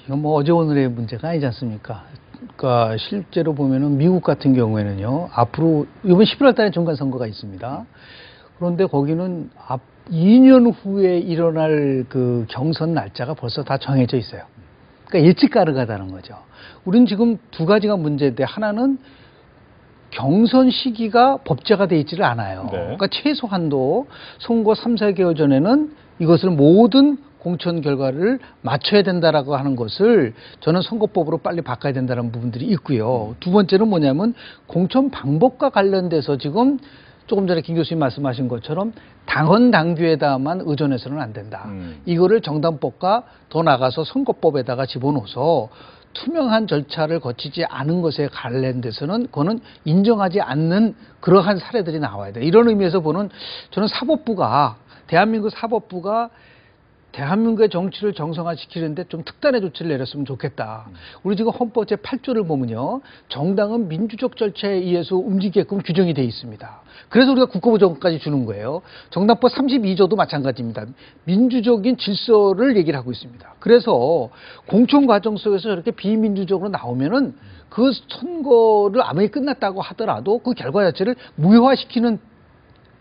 이건 뭐 어제 오늘의 문제가 아니지 않습니까? 그러니까 실제로 보면은 미국 같은 경우에는요, 앞으로 이번 11월 달에 중간 선거가 있습니다. 그런데 거기는 2년 후에 일어날 그 경선 날짜가 벌써 다 정해져 있어요. 그러니까 일찍 가르가다는 거죠. 우리는 지금 두 가지가 문제인데 하나는 경선 시기가 법제가 돼 있지를 않아요. 네. 그러니까 최소한도 선거 3, 4개월 전에는 이것을 모든 공천 결과를 맞춰야 된다라고 하는 것을 저는 선거법으로 빨리 바꿔야 된다는 부분들이 있고요. 두 번째는 뭐냐면 공천 방법과 관련돼서 지금 조금 전에 김 교수님 말씀하신 것처럼 당헌 당규에다만 의존해서는 안 된다. 이거를 정당법과 더 나가서 선거법에다가 집어넣어서 투명한 절차를 거치지 않은 것에 관련돼서는 그거는 인정하지 않는 그러한 사례들이 나와야 돼. 이런 의미에서 보는 저는 사법부가 대한민국 사법부가 대한민국의 정치를 정상화시키는데 좀 특단의 조치를 내렸으면 좋겠다. 우리 지금 헌법 제8조를 보면요. 정당은 민주적 절차에 의해서 움직이게끔 규정이 되어 있습니다. 그래서 우리가 국가부 정권까지 주는 거예요. 정당법 32조도 마찬가지입니다. 민주적인 질서를 얘기를 하고 있습니다. 그래서 공천 과정 속에서 저렇게 비민주적으로 나오면은 그 선거를 아무리 끝났다고 하더라도 그 결과 자체를 무효화시키는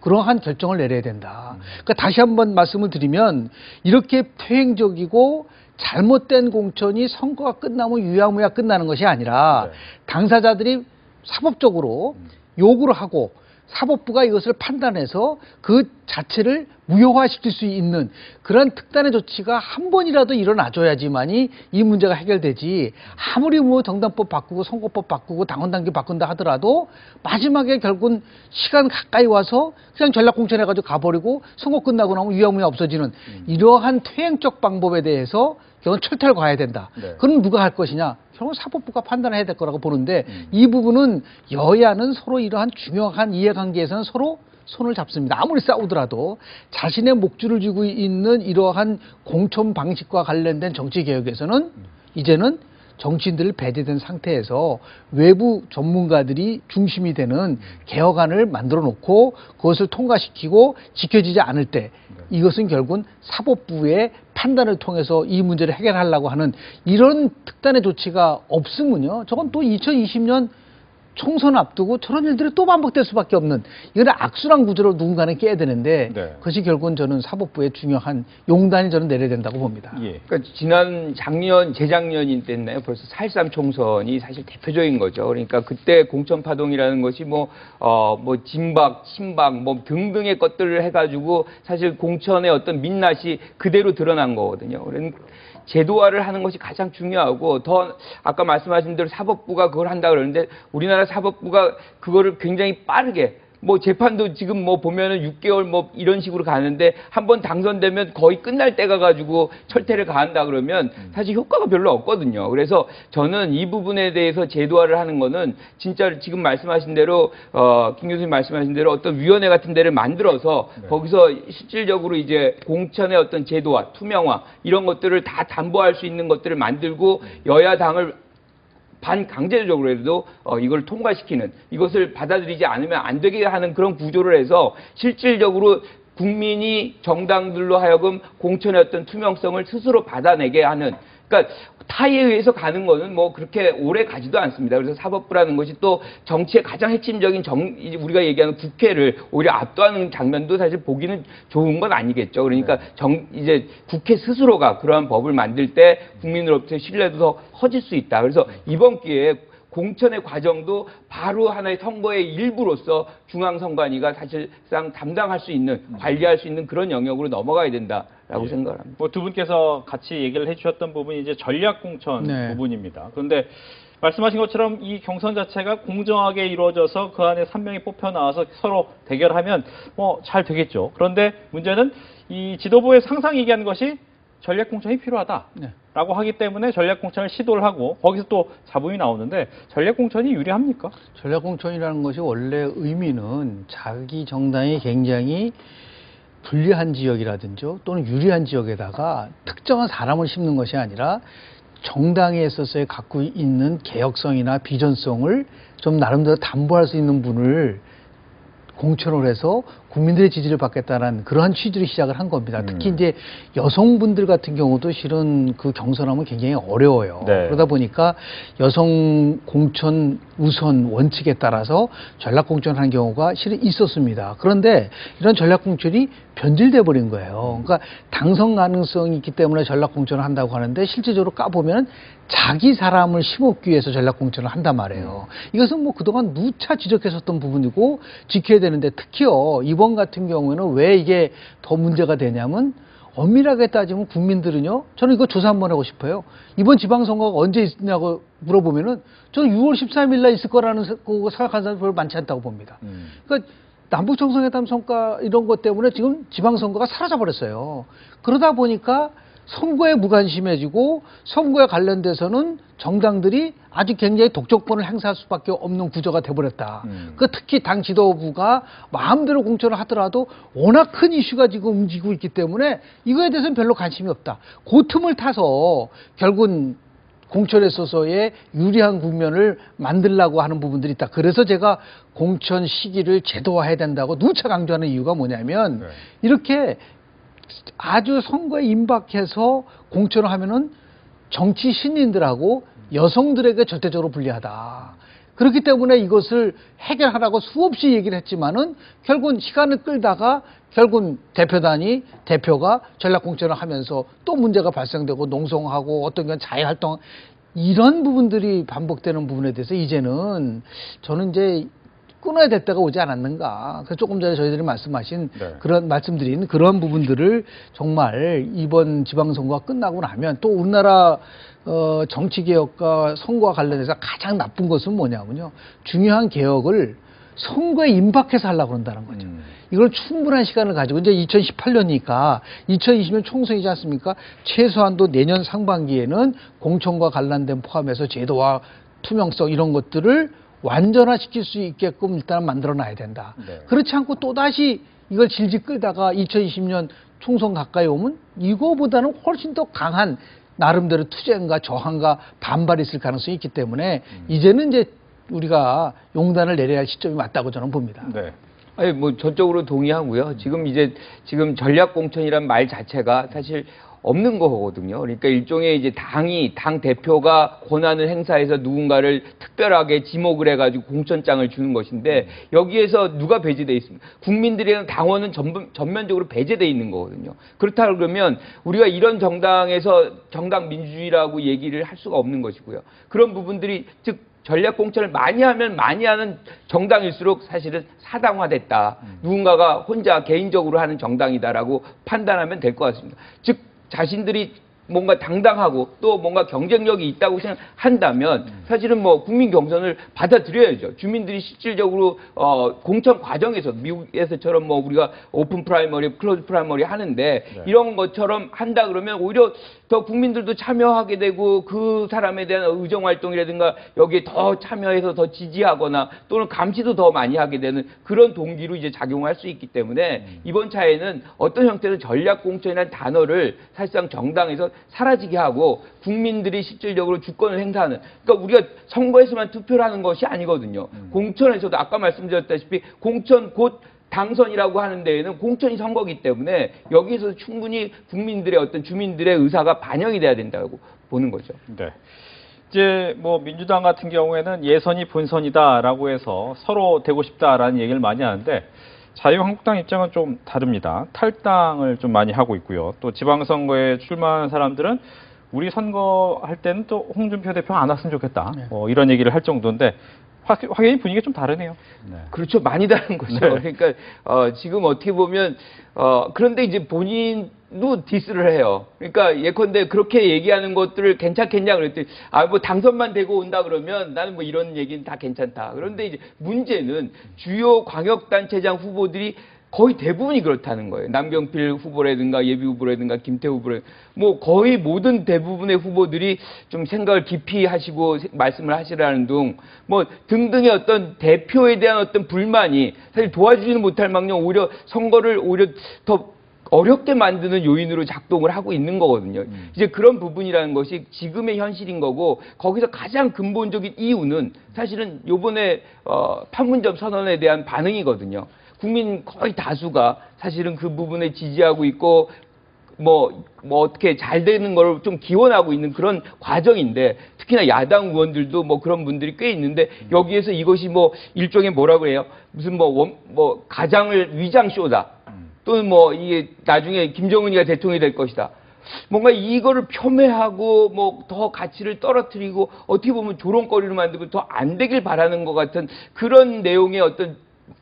그러한 결정을 내려야 된다. 그러니까 다시 한번 말씀을 드리면 이렇게 퇴행적이고 잘못된 공천이 선거가 끝나면 유야무야 끝나는 것이 아니라 당사자들이 사법적으로 요구를 하고 사법부가 이것을 판단해서 그 자체를 무효화시킬 수 있는 그런 특단의 조치가 한 번이라도 일어나줘야지만이 이 문제가 해결되지. 아무리 뭐 정당법 바꾸고 선거법 바꾸고 당헌당규 바꾼다 하더라도 마지막에 결국은 시간 가까이 와서 그냥 전략공천해가지고 가버리고 선거 끝나고 나면 유야무야 없어지는 이러한 퇴행적 방법에 대해서 결국은 철퇴를 가야 된다. 네. 그럼 누가 할 것이냐? 결국은 사법부가 판단해야 될 거라고 보는데 이 부분은 여야는 서로 이러한 중요한 이해관계에서는 서로 손을 잡습니다. 아무리 싸우더라도 자신의 목줄을 쥐고 있는 이러한 공천 방식과 관련된 정치개혁에서는 이제는 정치인들을 배제된 상태에서 외부 전문가들이 중심이 되는 개혁안을 만들어 놓고 그것을 통과시키고 지켜지지 않을 때 이것은 결국은 사법부의 판단을 통해서 이 문제를 해결하려고 하는 이런 특단의 조치가 없으면요. 저건 또 2020년 총선 앞두고 저런 일들이 또 반복될 수밖에 없는 이건 악순환 구조로 누군가는 깨야 되는데 네. 그것이 결국은 저는 사법부의 중요한 용단이 저는 내려야 된다고 봅니다. 예. 그러니까 지난 재작년이 됐나요? 벌써 4.13 총선이 사실 대표적인 거죠. 그러니까 그때 공천 파동이라는 것이 뭐 진박, 친박 뭐 등등의 것들을 해가지고 사실 공천의 어떤 민낯이 그대로 드러난 거거든요. 그러니까 제도화를 하는 것이 가장 중요하고 더 아까 말씀하신 대로 사법부가 그걸 한다 그러는데 우리나라 사법부가 그거를 굉장히 빠르게 뭐 재판도 지금 뭐 보면은 6개월 뭐 이런 식으로 가는데 한번 당선되면 거의 끝날 때가 가지고 철퇴를 가한다 그러면 사실 효과가 별로 없거든요. 그래서 저는 이 부분에 대해서 제도화를 하는 거는 진짜 지금 말씀하신 대로 김 교수님 말씀하신 대로 어떤 위원회 같은 데를 만들어서 거기서 실질적으로 이제 공천의 어떤 제도화, 투명화 이런 것들을 다 담보할 수 있는 것들을 만들고 여야당을 반강제적으로라도 이걸 통과시키는, 이것을 받아들이지 않으면 안 되게 하는 그런 구조를 해서 실질적으로 국민이 정당들로 하여금 공천의 어떤 투명성을 스스로 받아내게 하는, 그러니까 타에 의해서 가는 거는 뭐 그렇게 오래 가지도 않습니다. 그래서 사법부라는 것이 또 정치의 가장 핵심적인 우리가 얘기하는 국회를 오히려 압도하는 장면도 사실 보기는 좋은 건 아니겠죠. 그러니까 이제 국회 스스로가 그러한 법을 만들 때 국민으로부터 신뢰도 더 커질 수 있다. 그래서 이번 기회에 공천의 과정도 바로 하나의 선거의 일부로서 중앙선관위가 사실상 담당할 수 있는, 관리할 수 있는 그런 영역으로 넘어가야 된다라고 생각을 합니다. 뭐 두 분께서 같이 얘기를 해주셨던 부분이 이제 전략공천 부분입니다. 그런데 말씀하신 것처럼 이 경선 자체가 공정하게 이루어져서 그 안에 3명이 뽑혀 나와서 서로 대결하면 뭐 잘 되겠죠. 그런데 문제는 이 지도부에서 항상 얘기하는 것이 전략공천이 필요하다라고 하기 때문에 전략공천을 시도를 하고 거기서 또 잡음이 나오는데 전략공천이 유리합니까? 전략공천이라는 것이 원래 의미는 자기 정당이 굉장히 불리한 지역이라든지 또는 유리한 지역에다가 특정한 사람을 심는 것이 아니라 정당에 있어서의 갖고 있는 개혁성이나 비전성을 좀 나름대로 담보할 수 있는 분을 공천을 해서 국민들의 지지를 받겠다는 그러한 취지로 시작을 한 겁니다. 특히 이제 여성분들 같은 경우도 실은 그 경선하면 굉장히 어려워요. 네. 그러다 보니까 여성 공천 우선 원칙에 따라서 전략 공천하는 경우가 실은 있었습니다. 그런데 이런 전략 공천이 변질돼 버린 거예요. 그러니까 당선 가능성이 있기 때문에 전략 공천을 한다고 하는데 실제적으로 까보면 자기 사람을 심었기 위해서 전략 공천을 한단 말이에요. 이것은 뭐 그동안 누차 지적했었던 부분이고 지켜야 되는데 특히요 이번 같은 경우에는 왜 이게 더 문제가 되냐면 엄밀하게 따지면 국민들은요 저는 이거 조사 한번 하고 싶어요. 이번 지방선거가 언제 있냐고 물어보면은 저는 6월 13일 날 있을 거라는 생각하는 사람이 별로 많지 않다고 봅니다. 그러니까 남북정상회담 성과 이런 것 때문에 지금 지방선거가 사라져버렸어요. 그러다 보니까 선거에 무관심해지고 선거에 관련돼서는 정당들이 아주 굉장히 독점권을 행사할 수밖에 없는 구조가 돼버렸다. 그 특히 당 지도부가 마음대로 공천을 하더라도 워낙 큰 이슈가 지금 움직이고 있기 때문에 이거에 대해서는 별로 관심이 없다. 그 틈을 타서 결국은 공천에 있어서의 유리한 국면을 만들려고 하는 부분들이 있다. 그래서 제가 공천 시기를 제도화해야 된다고 누차 강조하는 이유가 뭐냐면 이렇게 아주 선거에 임박해서 공천을 하면은 정치 신인들하고 여성들에게 절대적으로 불리하다. 그렇기 때문에 이것을 해결하라고 수없이 얘기를 했지만은 결국은 시간을 끌다가 결국은 대표가 전략 공천을 하면서 또 문제가 발생되고 농성하고 어떤 건 자해활동 이런 부분들이 반복되는 부분에 대해서 이제는 저는 이제 끊어야 될 때가 오지 않았는가. 그래서 조금 전에 저희들이 말씀드린 그런 부분들을 정말 이번 지방선거가 끝나고 나면 또 우리나라 정치개혁과 선거와 관련해서 가장 나쁜 것은 뭐냐면요. 중요한 개혁을 선거에 임박해서 하려고 그런다는 거죠. 이걸 충분한 시간을 가지고 이제 2018년이니까 2020년 총선이지 않습니까? 최소한도 내년 상반기에는 공천과 관련된 포함해서 제도와 투명성 이런 것들을 완전화시킬 수 있게끔 일단 만들어 놔야 된다. 그렇지 않고 또다시 이걸 질질 끌다가 2020년 총선 가까이 오면 이거보다는 훨씬 더 강한 나름대로 투쟁과 저항과 반발이 있을 가능성이 있기 때문에 이제는 이제 우리가 용단을 내려야 할 시점이 맞다고 저는 봅니다. 네. 아니 뭐 전적으로 동의하고요. 지금 전략 공천이란 말 자체가 사실 없는 거거든요. 그러니까 일종의 이제 당 대표가 권한을 행사해서 누군가를 특별하게 지목을 해가지고 공천장을 주는 것인데 여기에서 누가 배제돼 있습니까? 국민들이랑 당원은 전면적으로 배제돼 있는 거거든요. 그렇다 그러면 우리가 이런 정당에서 정당 민주주의라고 얘기를 할 수가 없는 것이고요. 그런 부분들이 즉 전략 공천을 많이 하면 많이 하는 정당일수록 사실은 사당화됐다. 누군가가 혼자 개인적으로 하는 정당이다라고 판단하면 될 것 같습니다. 즉 자신들이 뭔가 당당하고 또 뭔가 경쟁력이 있다고 생각한다면 사실은 뭐 국민 경선을 받아들여야죠. 주민들이 실질적으로 공천 과정에서 미국에서처럼 뭐 우리가 오픈 프라이머리, 클로즈 프라이머리 하는데 이런 것처럼 한다 그러면 오히려 더 국민들도 참여하게 되고 그 사람에 대한 의정 활동이라든가 여기에 더 참여해서 더 지지하거나 또는 감시도 더 많이 하게 되는 그런 동기로 이제 작용할 수 있기 때문에 이번 차에는 어떤 형태로 전략 공천이라는 단어를 사실상 정당에서 사라지게 하고 국민들이 실질적으로 주권을 행사하는, 그러니까 우리가 선거에서만 투표를 하는 것이 아니거든요. 공천에서도 아까 말씀드렸다시피 공천 곧 당선이라고 하는 데에는 공천이 선거기 때문에 여기에서 충분히 국민들의 어떤 주민들의 의사가 반영이 돼야 된다고 보는 거죠. 네. 이제 뭐 민주당 같은 경우에는 예선이 본선이다라고 해서 서로 되고 싶다라는 얘기를 많이 하는데 자유한국당 입장은 좀 다릅니다. 탈당을 좀 많이 하고 있고요. 또 지방선거에 출마한 사람들은 우리 선거할 때는 또 홍준표 대표 안 왔으면 좋겠다. 이런 얘기를 할 정도인데 확연히 분위기가 좀 다르네요. 네. 그렇죠. 많이 다른 거죠. 네. 그러니까 지금 어떻게 보면 그런데 이제 본인도 디스를 해요. 그러니까 예컨대 그렇게 얘기하는 것들을 괜찮겠냐 그랬더니 뭐 당선만 되고 온다 그러면 나는 뭐 이런 얘기는 다 괜찮다. 그런데 이제 문제는 주요 광역단체장 후보들이 거의 대부분이 그렇다는 거예요. 남경필 후보라든가 예비 후보라든가 김태우 후보라든가 뭐 거의 모든 대부분의 후보들이 좀 생각을 깊이 하시고 말씀을 하시라는 등 뭐 등등의 어떤 대표에 대한 어떤 불만이 사실 도와주지는 못할 망정 오히려 선거를 오히려 더 어렵게 만드는 요인으로 작동을 하고 있는 거거든요. 이제 그런 부분이라는 것이 지금의 현실인 거고 거기서 가장 근본적인 이유는 사실은 요번에 판문점 선언에 대한 반응이거든요. 국민 거의 다수가 사실은 그 부분에 지지하고 있고 뭐 어떻게 잘 되는 걸 좀 기원하고 있는 그런 과정인데 특히나 야당 의원들도 뭐 그런 분들이 꽤 있는데 여기에서 이것이 뭐 일종의 뭐라고 해요? 무슨 뭐 가장을 위장쇼다. 또는 뭐 이게 나중에 김정은이가 대통령이 될 것이다. 뭔가 이거를 폄훼하고 뭐 더 가치를 떨어뜨리고 어떻게 보면 조롱거리로 만들고 더 안 되길 바라는 것 같은 그런 내용의 어떤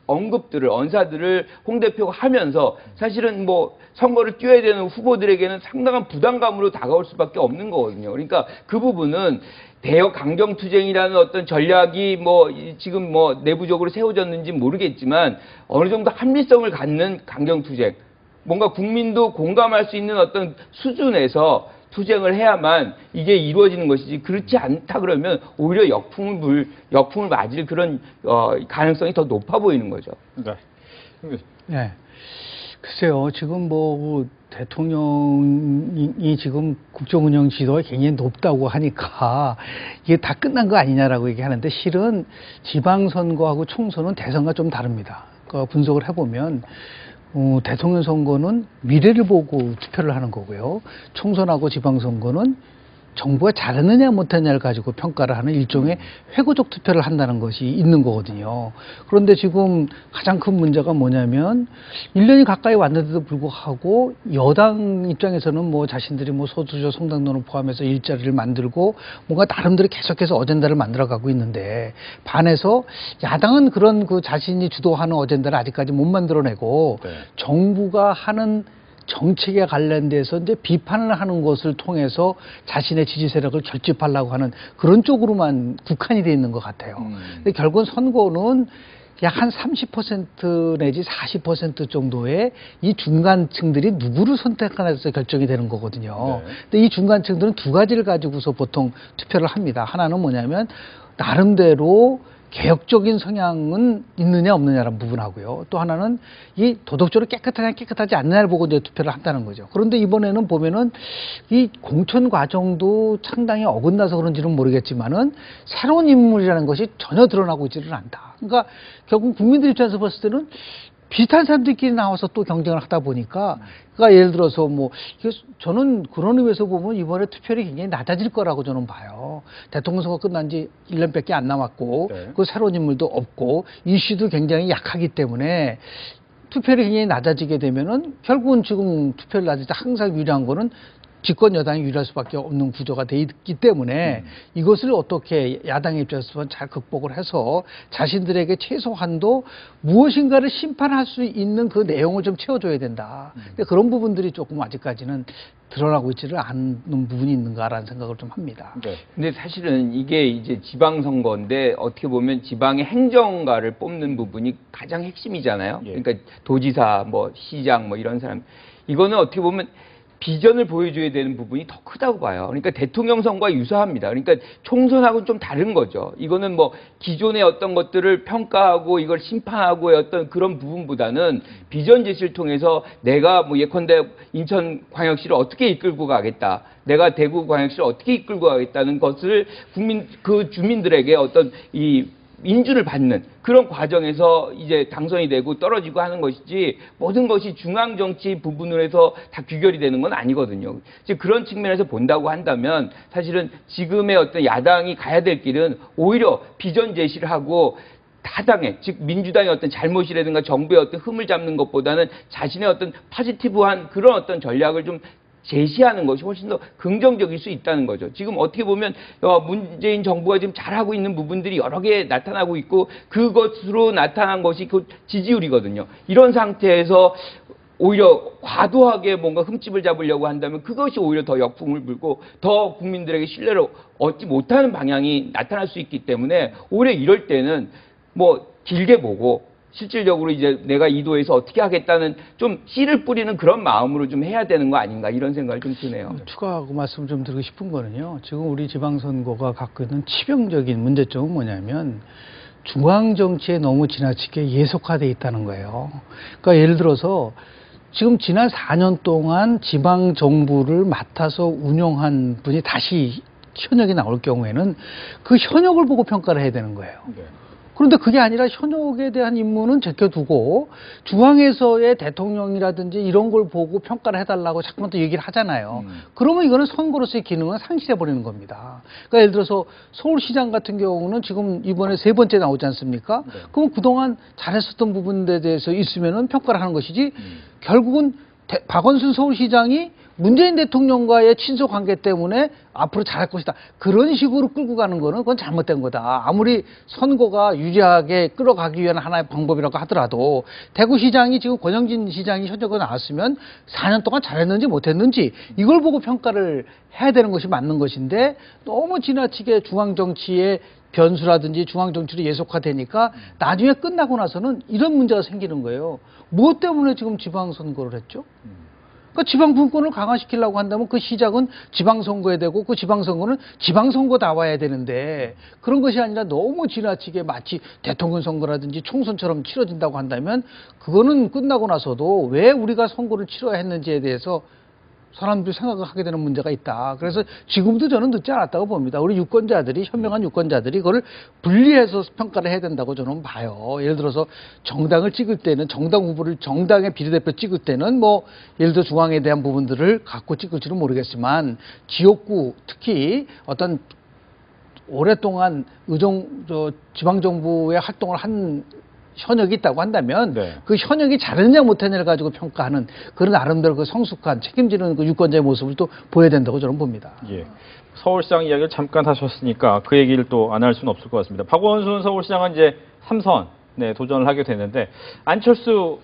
언급들을 언사들을 홍 대표가 하면서 사실은 뭐 선거를 뛰어야 되는 후보들에게는 상당한 부담감으로 다가올 수밖에 없는 거거든요. 그러니까 그 부분은 대여 강경투쟁이라는 어떤 전략이 뭐 지금 뭐 내부적으로 세워졌는지 모르겠지만 어느 정도 합리성을 갖는 강경투쟁, 뭔가 국민도 공감할 수 있는 어떤 수준에서 투쟁을 해야만 이게 이루어지는 것이지 그렇지 않다 그러면 오히려 역풍을 맞을 그런 가능성이 더 높아 보이는 거죠. 네. 네. 글쎄요, 지금 뭐 대통령이 지금 국정운영 지도가 굉장히 높다고 하니까 이게 다 끝난 거 아니냐라고 얘기하는데 실은 지방선거하고 총선은 대선과 좀 다릅니다. 그러니까 분석을 해보면 대통령 선거는 미래를 보고 투표를 하는 거고요. 총선하고 지방선거는 정부가 잘했느냐 못했느냐를 가지고 평가를 하는 일종의 회고적 투표를 한다는 것이 있는 거거든요. 그런데 지금 가장 큰 문제가 뭐냐면 1년이 가까이 왔는데도 불구하고 여당 입장에서는 뭐 자신들이 뭐 소수저 성당론을 포함해서 일자리를 만들고 뭔가 나름대로 계속해서 어젠다를 만들어가고 있는데 반해서 야당은 그런 그 자신이 주도하는 어젠다를 아직까지 못 만들어내고 네. 정부가 하는 정책에 관련돼서 이제 비판을 하는 것을 통해서 자신의 지지 세력을 결집하려고 하는 그런 쪽으로만 국한이 돼 있는 것 같아요. 근데 결국은 선거는 약 한 30% 내지 40% 정도의 이 중간층들이 누구를 선택하느냐에서 결정이 되는 거거든요. 네. 근데 이 중간층들은 두 가지를 가지고서 보통 투표를 합니다. 하나는 뭐냐면 나름대로 개혁적인 성향은 있느냐 없느냐라는 부분하고요. 또 하나는 이 도덕적으로 깨끗하냐 깨끗하지 않느냐를 보고 이제 투표를 한다는 거죠. 그런데 이번에는 보면은 이 공천 과정도 상당히 어긋나서 그런지는 모르겠지만은 새로운 인물이라는 것이 전혀 드러나고 있지는 않다. 그러니까 결국 국민들 입장에서 봤을 때는 비슷한 사람들끼리 나와서 또 경쟁을 하다 보니까, 그러니까 예를 들어서 뭐, 저는 그런 의미에서 보면 이번에 투표율이 굉장히 낮아질 거라고 저는 봐요. 대통령 선거 끝난 지 1년밖에 안 남았고, 네. 그 새로운 인물도 없고, 이슈도 굉장히 약하기 때문에 투표율이 굉장히 낮아지게 되면은 결국은 지금 투표율 낮을 때 항상 유리한 거는 집권 여당이 유리할 수밖에 없는 구조가 돼 있기 때문에 이것을 어떻게 야당의 입장에서 잘 극복을 해서 자신들에게 최소한도 무엇인가를 심판할 수 있는 그 내용을 좀 채워줘야 된다. 근데 그런 부분들이 조금 아직까지는 드러나고 있지를 않는 부분이 있는가라는 생각을 좀 합니다. 네. 근데 사실은 이게 이제 지방선거인데 어떻게 보면 지방의 행정가를 뽑는 부분이 가장 핵심이잖아요. 예. 그러니까 도지사, 뭐 시장, 뭐 이런 사람. 이거는 어떻게 보면 비전을 보여줘야 되는 부분이 더 크다고 봐요. 그러니까 대통령 선거와 유사합니다. 그러니까 총선하고는 좀 다른 거죠. 이거는 뭐 기존의 어떤 것들을 평가하고 이걸 심판하고의 어떤 그런 부분보다는 비전 제시를 통해서 내가 뭐 예컨대 인천광역시를 어떻게 이끌고 가겠다. 내가 대구광역시를 어떻게 이끌고 가겠다는 것을 그 주민들에게 어떤 이 인준을 받는 그런 과정에서 이제 당선이 되고 떨어지고 하는 것이지 모든 것이 중앙 정치 부분으로 해서 다 귀결이 되는 건 아니거든요. 이제 그런 측면에서 본다고 한다면 사실은 지금의 어떤 야당이 가야 될 길은 오히려 비전 제시를 하고 타당의, 즉 민주당의 어떤 잘못이라든가 정부의 어떤 흠을 잡는 것보다는 자신의 어떤 포지티브한 그런 어떤 전략을 좀 제시하는 것이 훨씬 더 긍정적일 수 있다는 거죠. 지금 어떻게 보면 문재인 정부가 지금 잘하고 있는 부분들이 여러 개 나타나고 있고 그것으로 나타난 것이 그 지지율이거든요. 이런 상태에서 오히려 과도하게 뭔가 흠집을 잡으려고 한다면 그것이 오히려 더 역풍을 불고 더 국민들에게 신뢰를 얻지 못하는 방향이 나타날 수 있기 때문에 오히려 이럴 때는 뭐 길게 보고 실질적으로 이제 내가 이도에서 어떻게 하겠다는 좀 씨를 뿌리는 그런 마음으로 좀 해야 되는 거 아닌가 이런 생각이 좀 드네요. 추가하고 말씀 좀 드리고 싶은 거는요. 지금 우리 지방선거가 갖고 있는 치명적인 문제점은 뭐냐면 중앙 정치에 너무 지나치게 예속화돼 있다는 거예요. 그러니까 예를 들어서 지금 지난 4년 동안 지방 정부를 맡아서 운영한 분이 다시 현역이 나올 경우에는 그 현역을 보고 평가를 해야 되는 거예요. 네. 그런데 그게 아니라 현역에 대한 임무는 제껴두고 중앙에서의 대통령이라든지 이런 걸 보고 평가를 해달라고 자꾸만 또 얘기를 하잖아요. 그러면 이거는 선거로서의 기능을 상실해버리는 겁니다. 그러니까 예를 들어서 서울시장 같은 경우는 지금 이번에 3번째 나오지 않습니까? 네. 그럼 그동안 잘했었던 부분에 대해서 있으면은 평가를 하는 것이지 결국은 박원순 서울시장이 문재인 대통령과의 친소 관계 때문에 앞으로 잘할 것이다. 그런 식으로 끌고 가는 거는 그건 잘못된 거다. 아무리 선거가 유리하게 끌어가기 위한 하나의 방법이라고 하더라도 대구시장이 지금 권영진 시장이 현역으로 나왔으면 4년 동안 잘했는지 못했는지 이걸 보고 평가를 해야 되는 것이 맞는 것인데 너무 지나치게 중앙정치의 변수라든지 중앙정치로 예속화되니까 나중에 끝나고 나서는 이런 문제가 생기는 거예요. 무엇 때문에 지금 지방선거를 했죠? 그러니까 지방 분권을 강화시키려고 한다면 그 시작은 지방선거에 되고 그 지방선거는 지방선거 나와야 되는데 그런 것이 아니라 너무 지나치게 마치 대통령 선거라든지 총선처럼 치러진다고 한다면 그거는 끝나고 나서도 왜 우리가 선거를 치러야 했는지에 대해서 사람들이 생각을 하게 되는 문제가 있다. 그래서 지금도 저는 늦지 않았다고 봅니다. 우리 유권자들이, 현명한 유권자들이 그걸 분리해서 평가를 해야 된다고 저는 봐요. 예를 들어서 정당을 찍을 때는 정당 후보를 정당의 비례대표 찍을 때는 뭐 예를 들어 중앙에 대한 부분들을 갖고 찍을지는 모르겠지만 지역구 특히 어떤 오랫동안 지방정부의 활동을 한 현역이 있다고 한다면 네. 그 현역이 잘했냐 못했냐를 가지고 평가하는 그런 나름대로 그 성숙한 책임지는 그 유권자의 모습을 또 보여야 된다고 저는 봅니다. 예. 서울시장 이야기를 잠깐 하셨으니까 그 얘기를 또 안 할 수는 없을 것 같습니다. 박원순 서울시장은 이제 3선 도전을 하게 되는데 안철수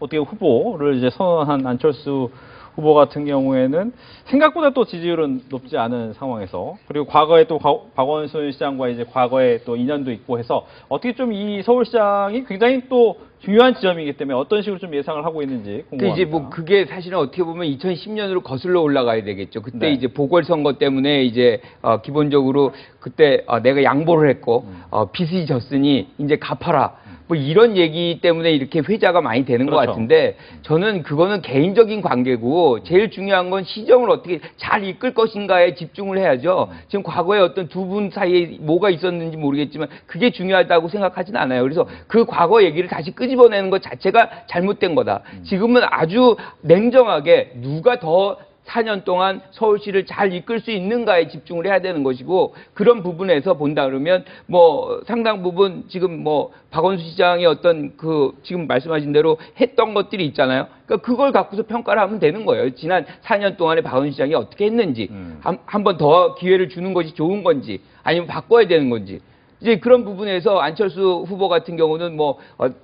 어떻게 후보를 이제 선언한 안철수 후보 같은 경우에는 생각보다 또 지지율은 높지 않은 상황에서 그리고 과거에 또 박원순 시장과 이제 과거에 또 인연도 있고 해서 어떻게 좀 이 서울시장이 굉장히 또 중요한 지점이기 때문에 어떤 식으로 좀 예상을 하고 있는지 궁금합니다. 이제 뭐 그게 사실은 어떻게 보면 2010년으로 거슬러 올라가야 되겠죠. 그때 네. 이제 보궐선거 때문에 이제 기본적으로 그때 내가 양보를 했고 빚이 졌으니 이제 갚아라. 뭐 이런 얘기 때문에 이렇게 회자가 많이 되는 것 그렇죠. 같은데 저는 그거는 개인적인 관계고 제일 중요한 건 시정을 어떻게 잘 이끌 것인가에 집중을 해야죠. 지금 과거에 어떤 두 분 사이에 뭐가 있었는지 모르겠지만 그게 중요하다고 생각하진 않아요. 그래서 그 과거 얘기를 다시 끄집어내는 것 자체가 잘못된 거다. 지금은 아주 냉정하게 누가 더 4년 동안 서울시를 잘 이끌 수 있는가에 집중을 해야 되는 것이고, 그런 부분에서 본다 그러면 뭐 상당 부분 지금 뭐 박원순 시장의 어떤 그 지금 말씀하신 대로 했던 것들이 있잖아요. 그러니까 그걸 갖고서 평가를 하면 되는 거예요. 지난 4년 동안에 박원순 시장이 어떻게 했는지, 한 번 더 기회를 주는 것이 좋은 건지 아니면 바꿔야 되는 건지. 이제 그런 부분에서 안철수 후보 같은 경우는 뭐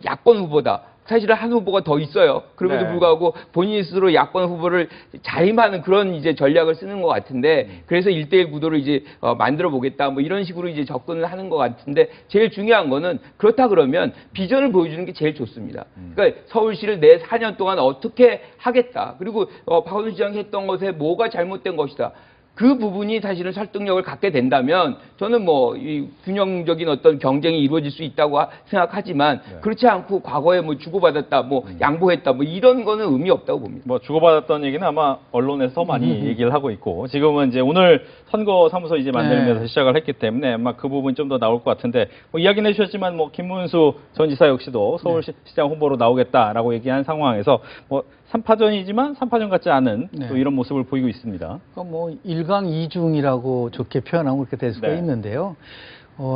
야권 후보다. 사실은 한 후보가 더 있어요. 그럼에도 네. 불구하고 본인 스스로 야권 후보를 자임하는 그런 이제 전략을 쓰는 것 같은데, 그래서 1대1 구도를 이제 만들어 보겠다 뭐 이런 식으로 이제 접근을 하는 것 같은데, 제일 중요한 거는 그렇다 그러면 비전을 보여주는 게 제일 좋습니다. 그러니까 서울시를 내 4년 동안 어떻게 하겠다. 그리고 박원순 시장이 했던 것에 뭐가 잘못된 것이다. 그 부분이 사실은 설득력을 갖게 된다면 저는 뭐 이 균형적인 어떤 경쟁이 이루어질 수 있다고 생각하지만, 그렇지 않고 과거에 뭐 주고받았다, 뭐 양보했다, 뭐 이런 거는 의미 없다고 봅니다. 뭐 주고받았던 얘기는 아마 언론에서 많이 얘기를 하고 있고, 지금은 이제 오늘 선거사무소 이제 만들면서 시작을 했기 때문에 아마 그 부분 좀 더 나올 것 같은데, 뭐 이야기는 해주셨지만 뭐 김문수 전 지사 역시도 서울시장 후보로 나오겠다라고 얘기한 상황에서 뭐 3파전이지만 3파전 같지 않은 또 이런 모습을 보이고 있습니다. 그러니까 뭐 1강 2중이라고 좋게 표현하면 그렇게 될 수가 있는데요.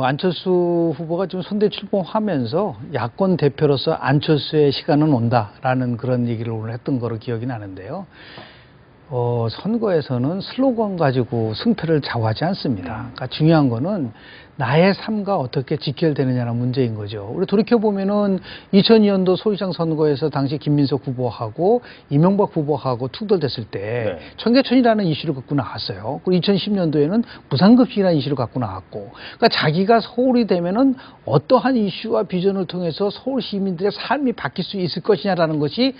안철수 후보가 지금 선대 출범하면서 야권 대표로서 안철수의 시간은 온다라는 그런 얘기를 오늘 했던 거로 기억이 나는데요. 선거에서는 슬로건 가지고 승패를 좌우하지 않습니다. 그러니까 중요한 거는 나의 삶과 어떻게 직결되느냐는 문제인 거죠. 우리 돌이켜보면은 2002년도 서울시장 선거에서 당시 김민석 후보하고 이명박 후보하고 투덜댔을 때 청계천이라는 이슈를 갖고 나왔어요. 그리고 2010년도에는 무상급식이라는 이슈를 갖고 나왔고, 그러니까 자기가 서울이 되면은 어떠한 이슈와 비전을 통해서 서울 시민들의 삶이 바뀔 수 있을 것이냐라는 것이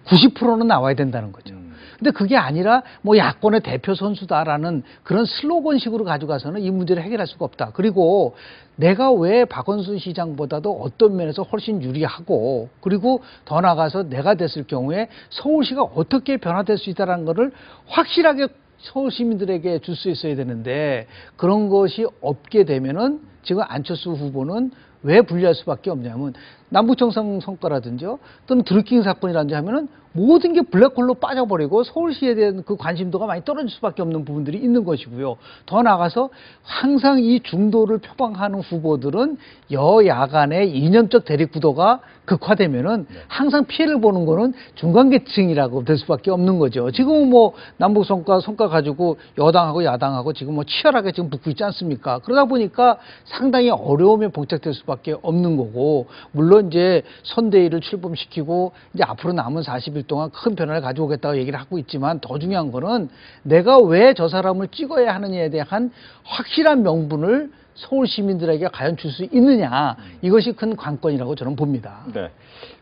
90%는 나와야 된다는 거죠. 근데 그게 아니라 뭐 야권의 대표 선수다라는 그런 슬로건식으로 가져가서는 이 문제를 해결할 수가 없다. 그리고 내가 왜 박원순 시장보다도 어떤 면에서 훨씬 유리하고, 그리고 더 나아가서 내가 됐을 경우에 서울시가 어떻게 변화될 수 있다는 거를 확실하게 서울 시민들에게 줄 수 있어야 되는데, 그런 것이 없게 되면은 지금 안철수 후보는 왜 불리할 수밖에 없냐면, 남북정상성과라든지 또는 드루킹 사건이라든지 하면은 모든 게 블랙홀로 빠져버리고 서울시에 대한 그 관심도가 많이 떨어질 수밖에 없는 부분들이 있는 것이고요. 더 나아가서 항상 이 중도를 표방하는 후보들은 여야 간의 이념적 대립구도가 극화되면은 항상 피해를 보는 거는 중간계층이라고 될 수밖에 없는 거죠. 지금은 뭐 남북성과 가지고 여당하고 야당하고 지금 뭐 치열하게 지금 붙고 있지 않습니까? 그러다 보니까 상당히 어려움에 봉착될 수밖에 없는 거고, 물론 이제 선대위를 출범시키고 이제 앞으로 남은 40일 동안 큰 변화를 가져오겠다고 얘기를 하고 있지만, 더 중요한 거는 내가 왜 저 사람을 찍어야 하느냐에 대한 확실한 명분을 서울 시민들에게 과연 줄 수 있느냐, 이것이 큰 관건이라고 저는 봅니다. 네.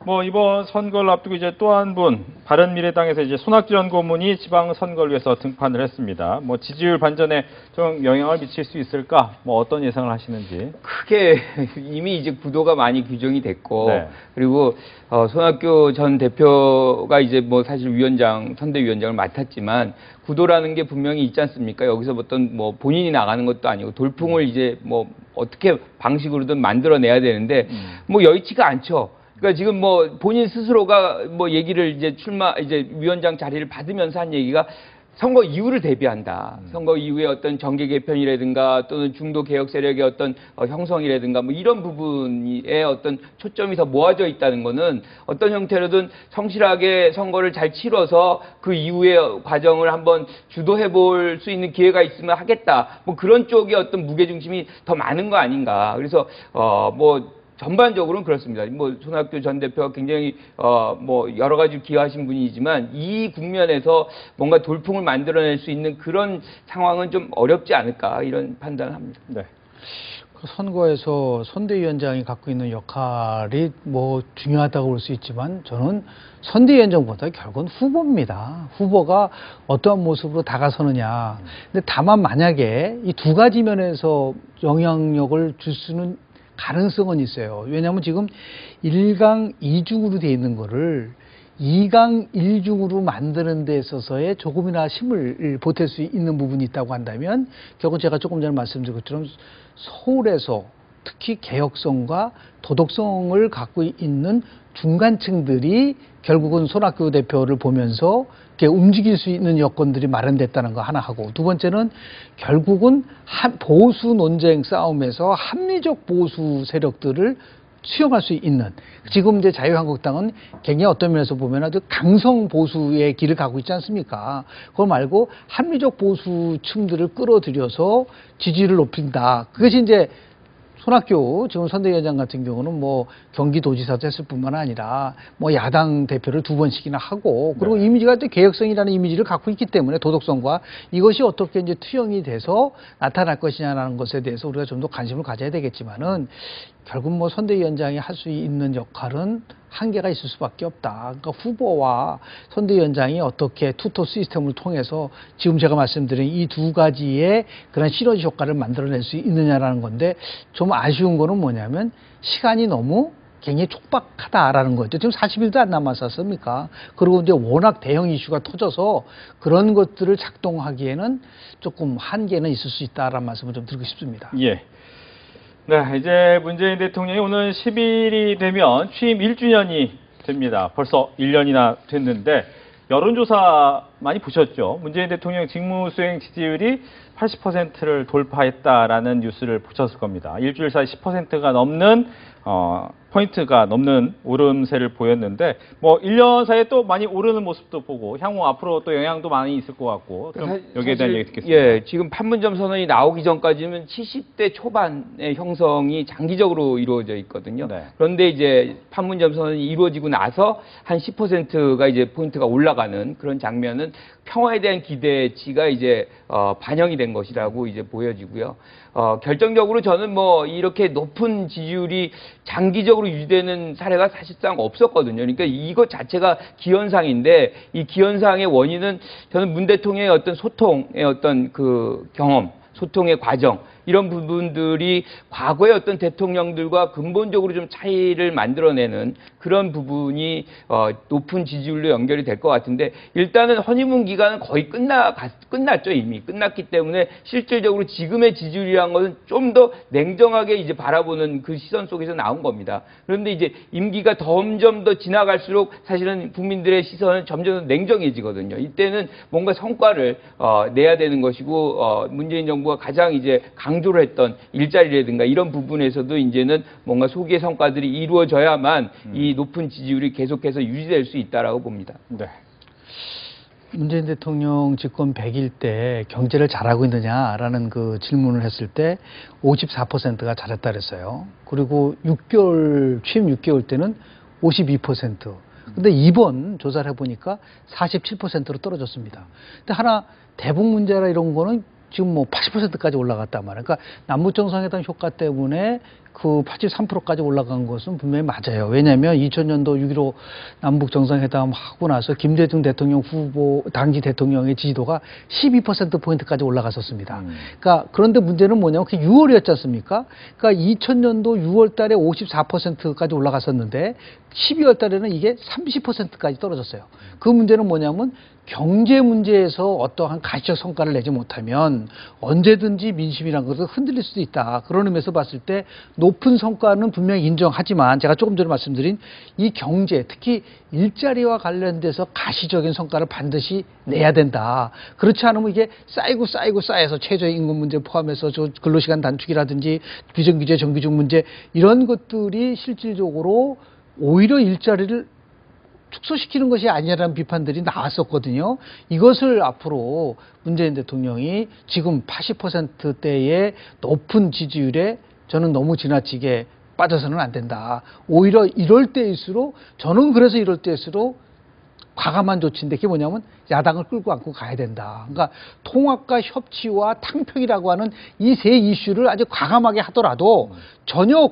뭐 이번 선거를 앞두고 이제 또 한 분, 바른미래당에서 이제 손학규 전 고문이 지방 선거를 위해서 등판을 했습니다. 뭐 지지율 반전에 좀 영향을 미칠 수 있을까? 뭐 어떤 예상을 하시는지? 크게 이미 이제 구도가 많이 규정이 됐고, 그리고 손학규 전 대표가 이제 뭐 사실 선대위원장을 맡았지만 구도라는 게 분명히 있지 않습니까? 여기서 어떤 뭐 본인이 나가는 것도 아니고 돌풍을 이제 뭐 어떻게 방식으로든 만들어내야 되는데 뭐 여의치가 않죠. 그러니까 지금 뭐 본인 스스로가 뭐 얘기를 이제 위원장 자리를 받으면서 한 얘기가 선거 이후를 대비한다. 선거 이후에 어떤 정계 개편이라든가 또는 중도 개혁 세력의 어떤 형성이라든가 뭐 이런 부분에 어떤 초점이 더 모아져 있다는 거는 어떤 형태로든 성실하게 선거를 잘 치러서 그 이후의 과정을 한번 주도해 볼 수 있는 기회가 있으면 하겠다. 뭐 그런 쪽에 어떤 무게중심이 더 많은 거 아닌가. 그래서 뭐 전반적으로는 그렇습니다. 뭐 손학규 전 대표가 굉장히 뭐 여러 가지 기여하신 분이지만 이 국면에서 뭔가 돌풍을 만들어낼 수 있는 그런 상황은 좀 어렵지 않을까, 이런 판단을 합니다. 네. 그 선거에서 선대위원장이 갖고 있는 역할이 뭐 중요하다고 볼 수 있지만, 저는 선대위원장보다 결국은 후보입니다. 후보가 어떠한 모습으로 다가서느냐. 근데 다만 만약에 이 두 가지 면에서 영향력을 줄 수는 가능성은 있어요. 왜냐하면 지금 1강 2중으로 돼 있는 거를 2강 1중으로 만드는 데 있어서의 조금이나 힘을 보탤 수 있는 부분이 있다고 한다면, 결국 제가 조금 전에 말씀드린 것처럼 서울에서 특히 개혁성과 도덕성을 갖고 있는 중간층들이 결국은 손학규 대표를 보면서 이렇게 움직일 수 있는 여건들이 마련됐다는 거 하나 하고, 두 번째는 결국은 보수 논쟁 싸움에서 합리적 보수 세력들을 수용할 수 있는, 지금 이제 자유한국당은 굉장히 어떤 면에서 보면 아주 강성 보수의 길을 가고 있지 않습니까? 그거 말고 합리적 보수층들을 끌어들여서 지지를 높인다. 그것이 이제 손학규 지금 선대위원장 같은 경우는 뭐 경기도지사도 했을 뿐만 아니라 뭐 야당 대표를 2번씩이나 하고, 그리고 이미지가 또 개혁성이라는 이미지를 갖고 있기 때문에 도덕성과 이것이 어떻게 이제 투영이 돼서 나타날 것이냐라는 것에 대해서 우리가 좀 더 관심을 가져야 되겠지만은, 결국 뭐 선대위원장이 할 수 있는 역할은 한계가 있을 수밖에 없다. 그러니까 후보와 선대위원장이 어떻게 투톱 시스템을 통해서 지금 제가 말씀드린 이 두 가지의 그런 시너지 효과를 만들어낼 수 있느냐라는 건데, 좀 아쉬운 거는 뭐냐면 시간이 너무 굉장히 촉박하다라는 거죠. 지금 40일도 안 남았었습니까? 그리고 이제 워낙 대형 이슈가 터져서 그런 것들을 작동하기에는 조금 한계는 있을 수 있다라는 말씀을 좀 드리고 싶습니다. 예. 네, 이제 문재인 대통령이 오늘 10일이 되면 취임 1주년이 됩니다. 벌써 1년이나 됐는데, 여론조사 많이 보셨죠? 문재인 대통령 직무수행 지지율이 80%를 돌파했다라는 뉴스를 보셨을 겁니다. 일주일 사이 10%가 넘는 포인트가 넘는 오름세를 보였는데, 뭐 1년 사이에 또 많이 오르는 모습도 보고 향후 앞으로 또 영향도 많이 있을 것 같고, 좀 여기에 대한 얘기 듣겠습니다. 예, 지금 판문점 선언이 나오기 전까지는 70대 초반의 형성이 장기적으로 이루어져 있거든요. 네. 그런데 이제 판문점 선언이 이루어지고 나서 한 10%가 이제 포인트가 올라가는 그런 장면은 평화에 대한 기대치가 이제 반영이 된 것이라고 이제 보여지고요. 결정적으로 저는 뭐 이렇게 높은 지지율이 장기적으로 유지되는 사례가 사실상 없었거든요. 그러니까 이것 자체가 기현상인데, 이 기현상의 원인은 저는 문 대통령의 어떤 소통의 어떤 그 경험, 소통의 과정, 이런 부분들이 과거의 어떤 대통령들과 근본적으로 좀 차이를 만들어내는 그런 부분이 높은 지지율로 연결이 될 것 같은데, 일단은 허니문 기간은 거의 끝났죠. 이미 끝났기 때문에 실질적으로 지금의 지지율이라는 것은 좀 더 냉정하게 이제 바라보는 그 시선 속에서 나온 겁니다. 그런데 이제 임기가 점점 더 지나갈수록 사실은 국민들의 시선은 점점 더 냉정해지거든요. 이때는 뭔가 성과를 내야 되는 것이고, 문재인 정부가 가장 이제 강조를 했던 일자리라든가 이런 부분에서도 이제는 뭔가 소기의 성과들이 이루어져야만 이 높은 지지율이 계속해서 유지될 수 있다라고 봅니다. 네. 문재인 대통령 집권 100일 때 경제를 잘하고 있느냐라는 그 질문을 했을 때 54%가 잘했다 그랬어요. 그리고 취임 6개월 때는 52%. 근데 이번 조사를 해보니까 47%로 떨어졌습니다. 근데 하나 대북 문제라 이런 거는 지금 뭐 80%까지 올라갔단 말이에요. 그러니까 남북정상회담 효과 때문에 그 83%까지 올라간 것은 분명히 맞아요. 왜냐하면 2000년도 6.15 남북정상회담 하고 나서 김대중 대통령 후보 당시 대통령의 지지도가 12%포인트까지 올라갔었습니다. 그러니까 그런데 문제는 뭐냐면 그게 6월이었지 않습니까? 그러니까 2000년도 6월 달에 54%까지 올라갔었는데 12월 달에는 이게 30%까지 떨어졌어요. 그 문제는 뭐냐면 경제 문제에서 어떠한 가시적 성과를 내지 못하면 언제든지 민심이라는 것을 흔들릴 수도 있다. 그런 의미에서 봤을 때 높은 성과는 분명히 인정하지만, 제가 조금 전에 말씀드린 이 경제, 특히 일자리와 관련돼서 가시적인 성과를 반드시 내야 된다. 그렇지 않으면 이게 쌓여서 최저임금 문제 포함해서 저 근로시간 단축이라든지 비정규직, 정규직 문제, 이런 것들이 실질적으로 오히려 일자리를 축소시키는 것이 아니라는 비판들이 나왔었거든요. 이것을 앞으로 문재인 대통령이 지금 80%대의 높은 지지율에 저는 너무 지나치게 빠져서는 안 된다. 오히려 이럴 때일수록, 저는 그래서 이럴 때일수록 과감한 조치인데, 그게 뭐냐면 야당을 끌고 안고 가야 된다. 그러니까 통합과 협치와 탕평이라고 하는 이 세 이슈를 아주 과감하게 하더라도 전혀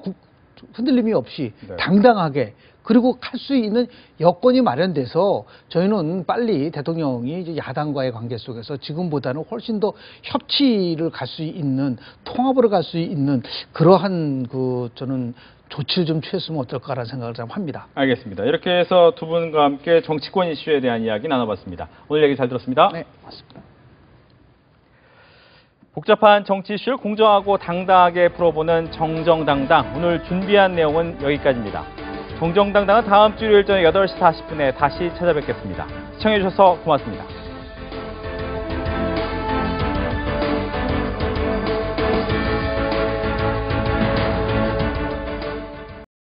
흔들림이 없이 당당하게, 그리고 할 수 있는 여건이 마련돼서 저희는 빨리 대통령이 이제 야당과의 관계 속에서 지금보다는 훨씬 더 협치를 갈 수 있는, 통합으로 갈 수 있는 그러한 저는 조치를 좀 취했으면 어떨까라는 생각을 좀 합니다. 알겠습니다. 이렇게 해서 두 분과 함께 정치권 이슈에 대한 이야기 나눠봤습니다. 오늘 얘기 잘 들었습니다. 네, 맞습니다. 복잡한 정치 이슈를 공정하고 당당하게 풀어보는 정정당당. 오늘 준비한 내용은 여기까지입니다. 정정당당은 다음 주 일요일 저녁 8시 40분에 다시 찾아뵙겠습니다. 시청해주셔서 고맙습니다.